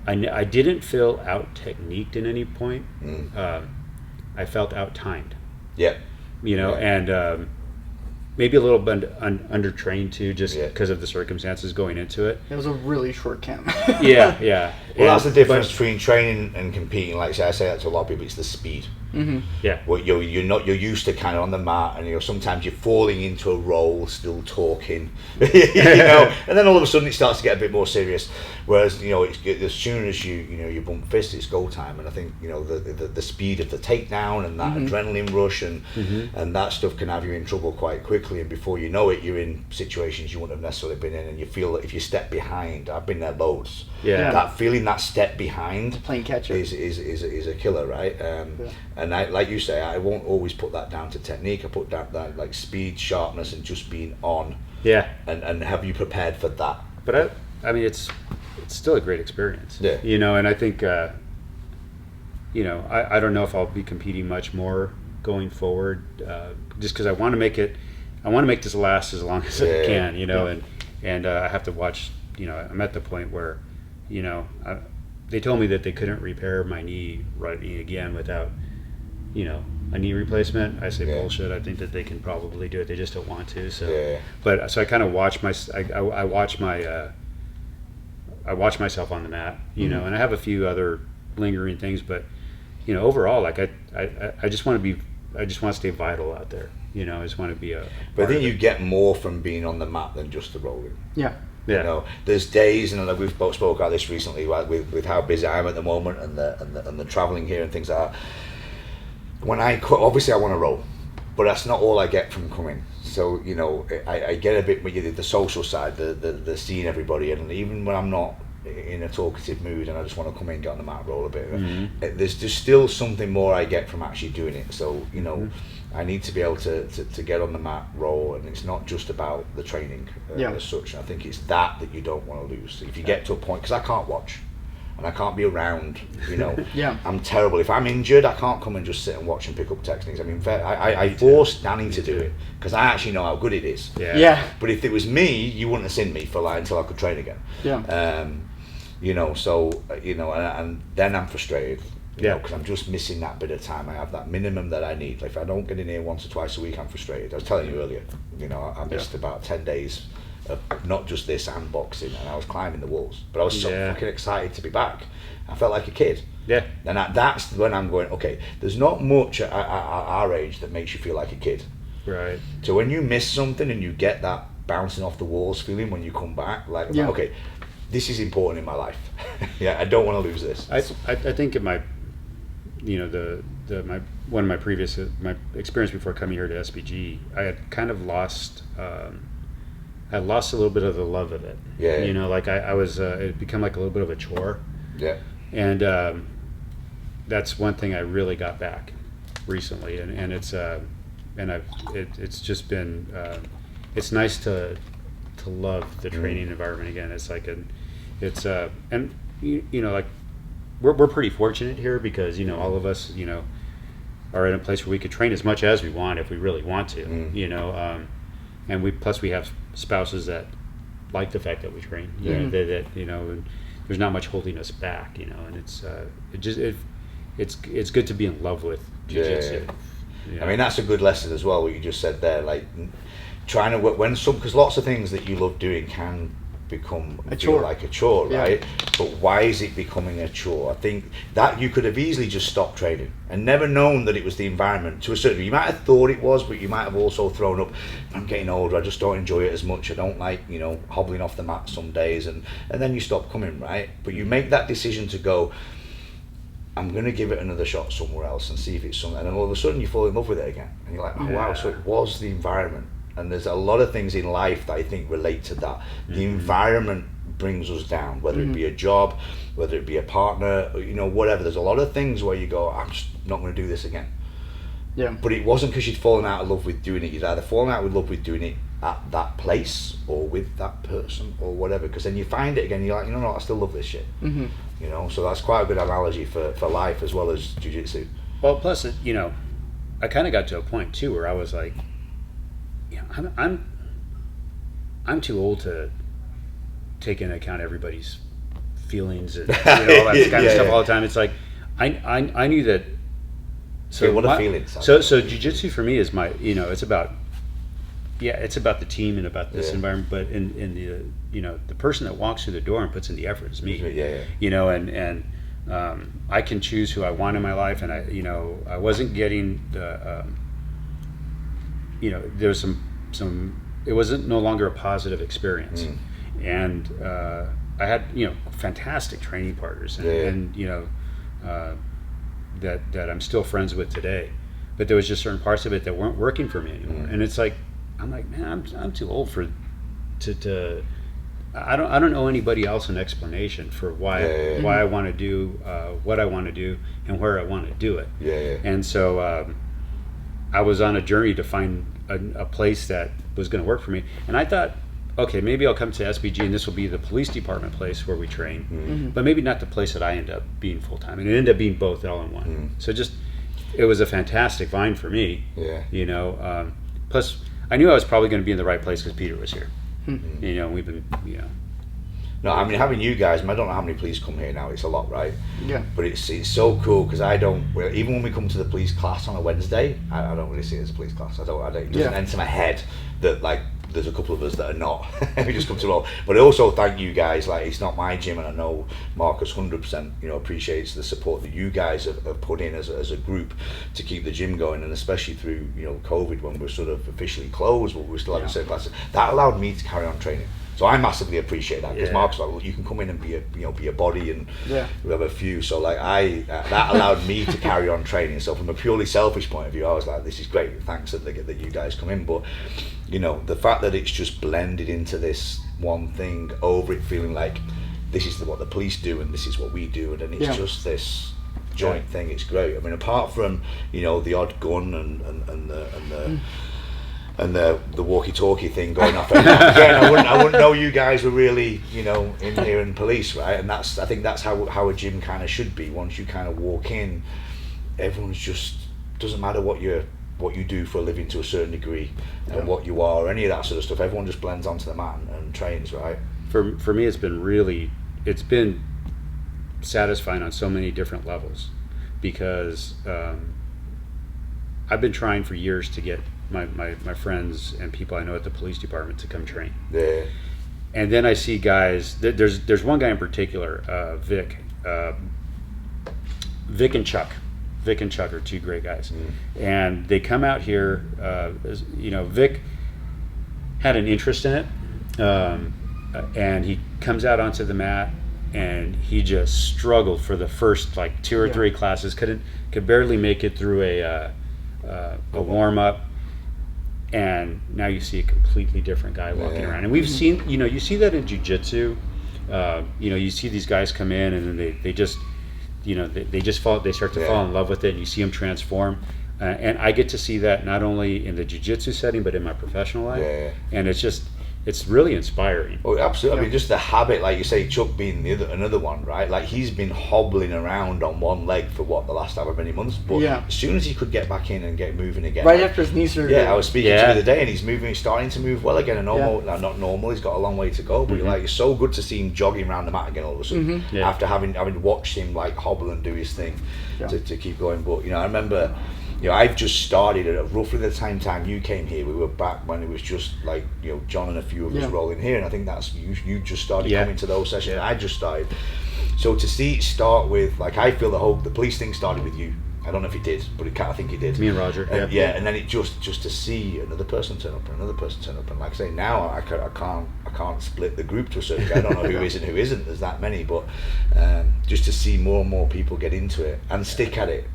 I didn't feel out-techniqued in any point. I felt out-timed. Yeah. And maybe a little bit under-trained too, just because of the circumstances going into it. It was a really short camp. Yeah. Well, that's the difference between training and competing. Like I say that to a lot of people, it's the speed. Yeah. Well, you're used to kind of on the mat, and sometimes you're falling into a role, still talking, and then all of a sudden it starts to get a bit more serious. Whereas as soon as you bump fists, it's go time. And I think the speed of the takedown and that adrenaline rush and that stuff can have you in trouble quite quickly. And before you know it, you're in situations you wouldn't have necessarily been in, and you feel that if you step behind, I've been there loads. Yeah. That feeling, that step behind, playing catch up is a killer, right? And I, like you say, I won't always put that down to technique. I put down that like speed, sharpness, and just being on. Yeah. And have you prepared for that? But I mean, it's still a great experience. Yeah. And I think, I don't know if I'll be competing much more going forward, just because I want to make this last as long as I can, and I have to watch. I'm at the point where, they told me that they couldn't repair my right knee again without, a knee replacement. I say bullshit. I think that they can probably do it. They just don't want to. So, but so I kind of watch I watch myself on the mat, and I have a few other lingering things, but overall, like I just want to stay vital out there. I just want to be But I think you get more from being on the mat than just the rolling. Yeah. There's days, and we've both spoke about this recently, with how busy I am at the moment and the traveling here and things like that. When obviously I want to roll, but that's not all I get from coming. So I get a bit with the social side, the seeing everybody, and even when I'm not in a talkative mood and I just want to come in, get on the mat, roll a bit. There's just still something more I get from actually doing it. So I need to be able to get on the mat, roll, and it's not just about the training as such. I think it's that you don't want to lose. If you get to a point, because I can't watch and I can't be around, I'm terrible. If I'm injured, I can't come and just sit and watch and pick up techniques. I mean, I force Danny to do it because I actually know how good it is. Yeah. But if it was me, you wouldn't have seen me for until I could train again. Yeah. And then I'm frustrated. Because I'm just missing that bit of time. I have that minimum that I need. Like if I don't get in here once or twice a week, I'm frustrated. I was telling you earlier, I missed about 10 days of not just this and boxing, and I was climbing the walls. But I was so fucking excited to be back. I felt like a kid. Yeah. And that's when I'm going, okay, there's not much at our age that makes you feel like a kid. Right. So when you miss something and you get that bouncing off the walls feeling when you come back, okay, this is important in my life. I don't want to lose this. I think in my one of my previous my experience before coming here to SPG, I had kind of lost. I lost a little bit of the love of it. Yeah. You know, like I was, it had become like a little bit of a chore. Yeah. And that's one thing I really got back recently, and it's it's just been it's nice to love the training environment again. It's like and you know, like we're pretty fortunate here because, you know, all of us, you know, are in a place where we could train as much as we want if we really want to, you know, and we have spouses that like the fact that we train, you know, that you know, and there's not much holding us back, you know, and it's good to be in love with jiu-jitsu. I mean, that's a good lesson as well, what you just said there, like trying to work because lots of things that you love doing can become like a chore, right? But why is it becoming a chore? I think that you could have easily just stopped training and never known that it was the environment to a certain degree. You might have thought it was, but you might have also thrown up, I'm getting older, I just don't enjoy it as much, I don't like, you know, hobbling off the mat some days, and then you stop coming, right? But you make that decision to go, I'm going to give it another shot somewhere else and see if it's something, and then all of a sudden you fall in love with it again, and you're like, oh wow, so it was the environment. And there's a lot of things in life that I think relate to that. The environment brings us down, whether it be a job, whether it be a partner, you know, whatever. There's a lot of things where you go, I'm just not going to do this again. Yeah. But it wasn't because you'd fallen out of love with doing it. You'd either fallen out of love with doing it at that place or with that person or whatever. Because then you find it again, you're like, you know what, I still love this shit. You know, so that's quite a good analogy for life as well as jiu-jitsu. Well, plus, you know, I kind of got to a point too where I was like, you know, I'm too old to take into account everybody's feelings and, you know, all that kind of stuff all the time. It's like I knew that. So what a feeling. So jiu-jitsu for me is my, you know, it's about the team and about this environment, but in the, you know, the person that walks through the door and puts in the effort is me. You know, and I can choose who I want in my life, and I wasn't getting the. You know, there was some. It wasn't no longer a positive experience, and I had, you know, fantastic training partners, and you know, that I'm still friends with today, but there was just certain parts of it that weren't working for me anymore, and it's like I'm like, man, I'm too old to. I don't know anybody else an explanation for why I want to do what I want to do and where I want to do it. And so. I was on a journey to find a place that was going to work for me, and I thought, okay, maybe I'll come to SBG and this will be the police department place where we train, but maybe not the place that I end up being full time, and it ended up being both all in one. So it was a fantastic find for me. You know, plus I knew I was probably going to be in the right place because Peter was here. You know, we've been, you know. No, I mean, having you guys, I don't know how many police come here now, it's a lot, right? Yeah. But it's so cool because even when we come to the police class on a Wednesday, I don't really see it as a police class. It doesn't enter my head that, like, there's a couple of us that are not. We just come to roll. But I also thank you guys, like, it's not my gym, and I know Marcus 100%, you know, appreciates the support that you guys have put in as a group to keep the gym going, and especially through, you know, COVID when we're sort of officially closed, but we're still having certain classes. That allowed me to carry on training. So I massively appreciate that because Mark's like, well, you can come in and be a body, and we have a few. So like that allowed me to carry on training. So from a purely selfish point of view, I was like, this is great. Thanks that you guys come in. But you know, the fact that it's just blended into this one thing, over it feeling like this is what the police do and this is what we do, and then it's just this joint thing. It's great. I mean, apart from, you know, the odd gun and the walkie-talkie thing going off. Again, I wouldn't know you guys were really, you know, in here in police, right? And I think that's how a gym kind of should be. Once you kind of walk in, everyone's just, doesn't matter what you do for a living to a certain degree, and what you are, or any of that sort of stuff. Everyone just blends onto the mat and trains, right? For me, it's been satisfying on so many different levels, because I've been trying for years to get my friends and people I know at the police department to come train. And then I see guys, there's one guy in particular, Vic and Chuck. Vic and Chuck are two great guys. And they come out here, you know, Vic had an interest in it, and he comes out onto the mat and he just struggled for the first like 2 or 3 classes. Could barely make it through a warm up. And now you see a completely different guy walking around. And we've seen, you see that in jiu-jitsu. You see these guys come in and then they just, they start to fall in love with it, and you see them transform. And I get to see that not only in the jiu-jitsu setting, but in my professional life. And it's really inspiring. Oh, absolutely. I mean, just the habit, like you say, Chuck being another one, right? Like, he's been hobbling around on one leg for the last however many months. But as soon as he could get back in and get moving again. Right after his knee surgery. Yeah, I was speaking to him the other day, and he's starting to move well again. And not normal, he's got a long way to go. But it's so good to see him jogging around the mat again all of a sudden. After having watched him like hobble and do his thing to keep going. But, I remember... I've just started at roughly the time you came here. We were back when it was just like, John and a few of us rolling here, and I think that's you just started coming to those sessions. And I just started. So to see it start with, like, I feel the police thing started with you. I don't know if it did, but I think it did. Me and Roger. And then it just to see another person turn up and another person turn up, and like I say, now I can't split the group to a certain degree. I don't know who is and who isn't. There's that many, but just to see more and more people get into it and stick at it.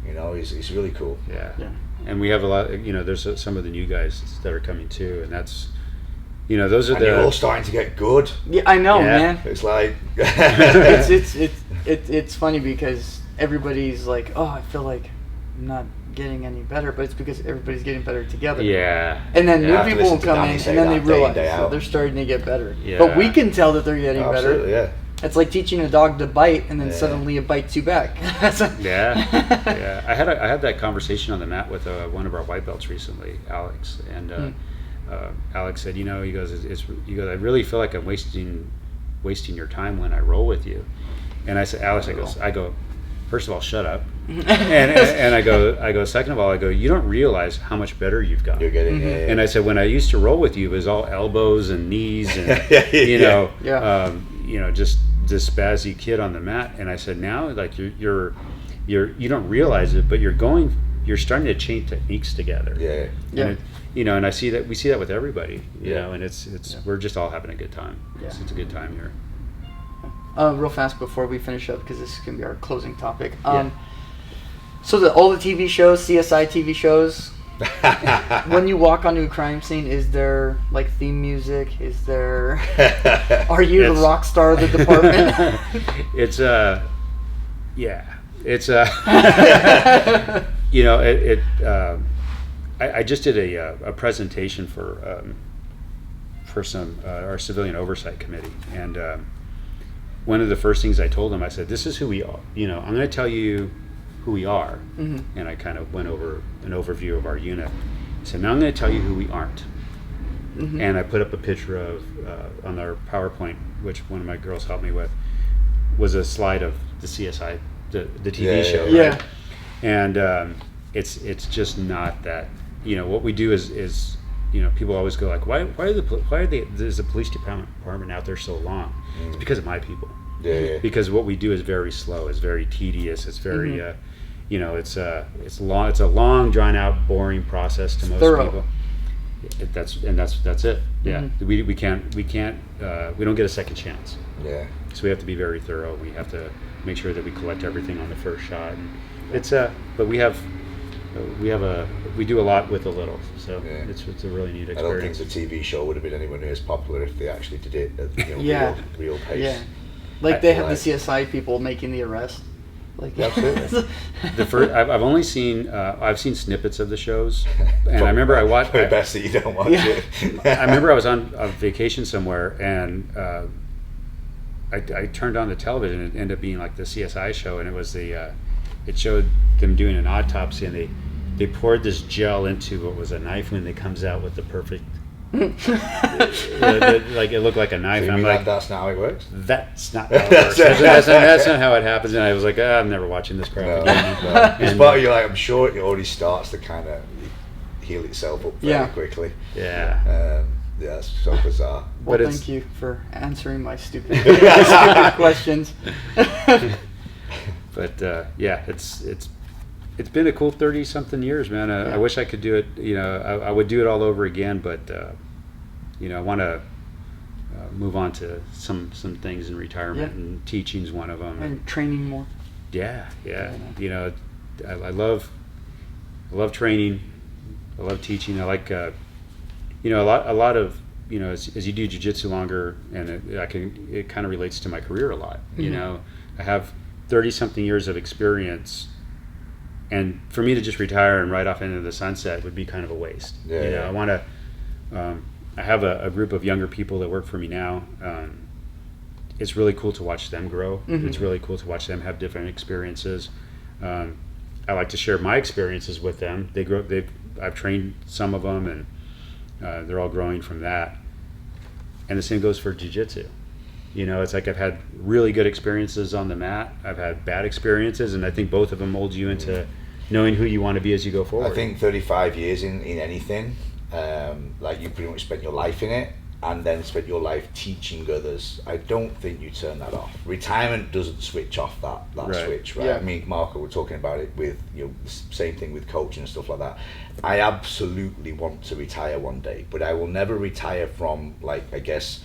It's really cool. Yeah. And we have a lot, there's some of the new guys that are coming too, and that's, those are they're all starting to get good. Yeah, I know, man. It's like... it's funny because everybody's like, oh, I feel like I'm not getting any better, but it's because everybody's getting better together. Yeah. And then new people will come in, and then they realize that they're starting to get better. Yeah. But we can tell that they're getting better. Yeah. It's like teaching a dog to bite, and then suddenly it bites you back. Yeah. I had that conversation on the mat with one of our white belts recently, Alex, and Alex said, he goes, I really feel like I'm wasting your time when I roll with you. And I said, Alex, I go, first of all, shut up, and I go, second of all, you don't realize how much better you've gotten. You're getting, And I said, when I used to roll with you, it was all elbows and knees, and just this spazzy kid on the mat. And I said, now, like, you don't realize it, but you're starting to chain techniques together. And and I see that, we see that with everybody, and it's we're just all having a good time. It's a good time here. Real fast before we finish up, because this is going to be our closing topic. So all the TV shows, CSI TV shows, when you walk onto a crime scene, is there like theme music? Is there? Are you the rock star of the department? It's I just did a presentation for some our civilian oversight committee, and one of the first things I told them, I said, this is who we are. I'm going to tell you who we are. And I kind of went over an overview of our unit. So now I'm going to tell you who we aren't. And I put up a picture of, on our PowerPoint, which one of my girls helped me with, was a slide of the CSI, the TV show. Right? And it's just not that, what we do is people always go like, why is the police department out there so long? It's because of my people. Because what we do is very slow. It's very tedious. It's very, it's a long, drawn out, boring process to most people. That's it. Yeah, we don't get a second chance. So we have to be very thorough. We have to make sure that we collect everything on the first shot. And it's but we do a lot with a little, so it's a really neat experience. I don't think the TV show would have been anywhere near as popular if they actually did it at real pace. Yeah, like they have the CSI people making the arrest. Like absolutely. I've only seen I've seen snippets of the shows, and I remember I watched. Probably best that you don't watch it. I remember I was on a vacation somewhere, and I turned on the television, and it ended up being like the CSI show, and it was it showed them doing an autopsy, and they poured this gel into what was a knife wound that comes out with the perfect like it looked like a knife. So and I'm like, that's not how it works? That's not how it works. That's not how it happens. And I was like, I'm never watching this crap again. It's part of you, like, I'm sure it already starts to kind of heal itself up very quickly. It's so bizarre. Well, thank you for answering my stupid questions. But it's been a cool 30-something years, man. I wish I could do it. I would do it all over again, but I want to move on to some things in retirement, Yeah. and teaching's one of them. And training more. Yeah. You know, I love training. I love teaching. I like, you know, a lot of, you know, as you do jiu-jitsu longer, and it kind of relates to my career a lot. You know, I have 30-something years of experience, and for me to just retire and ride off into the sunset would be kind of a waste. Yeah, you know, yeah. I want to. I have a group of younger people that work for me now. It's really cool to watch them grow. It's really cool to watch them have different experiences. I like to share my experiences with them. I've trained some of them, and they're all growing from that. And the same goes for jiu-jitsu. You know, it's like I've had really good experiences on the mat. I've had bad experiences, and I think both of them mold you into knowing who you want to be as you go forward. I think 35 years in anything, like you pretty much spent your life in it, and then spent your life teaching others. I don't think you turn that off. Retirement doesn't switch off that Right. switch, right? Yeah. I mean, Marco, we're talking about it with, you know, same thing with coaching and stuff like that. I absolutely want to retire one day, but I will never retire from, like, I guess,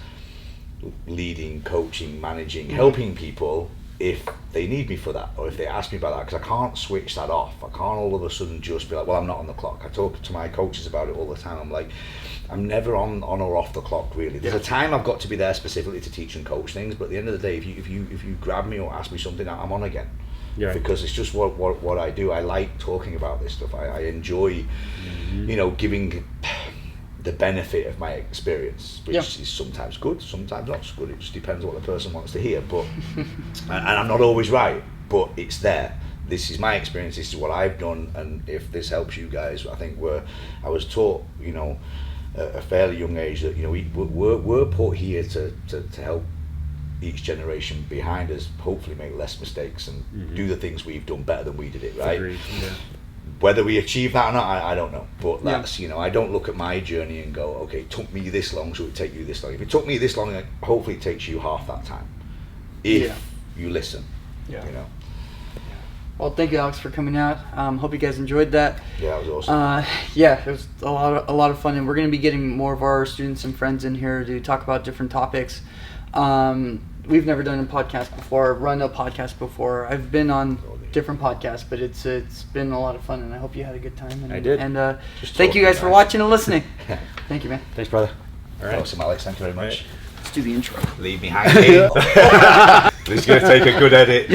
leading, coaching, managing, helping people if they need me for that, or if they ask me about that, because I can't switch that off. I can't all of a sudden just be like, well, I'm not on the clock. I talk to my coaches about it all the time. I'm like, I'm never on or off the clock, really. There's a time I've got to be there specifically to teach and coach things, but at the end of the day, if you grab me or ask me something, I'm on again. Yeah. Because it's just what I do. I like talking about this stuff. I enjoy, you know, giving the benefit of my experience, which is sometimes good, sometimes not so good. It just depends on what the person wants to hear. But and I'm not always right, but it's there. This is my experience. This is what I've done, and if this helps you guys, I think I was taught, you know, at a fairly young age that, you know, we're put here to help each generation behind us hopefully make less mistakes and do the things we've done better than we did it, right? Agreed. Yeah. Whether we achieve that or not, I don't know. But that's, you know, I don't look at my journey and go, okay, it took me this long, so it take you this long. If it took me this long, hopefully it takes you half that time. If you listen, you know. Well, thank you, Alex, for coming out. Hope you guys enjoyed that. Yeah, it was awesome. Yeah, it was a lot of fun, and we're going to be getting more of our students and friends in here to talk about different topics. We've never done a podcast before, run a podcast before. I've been on different podcasts, but it's been a lot of fun, and I hope you had a good time. And, I did. And thank you guys for watching and listening. Thank you, man. Thanks, brother. All right. Awesome, Alex. Thank you very much. Let's do the intro. Leave me hanging. This is going to take a good edit.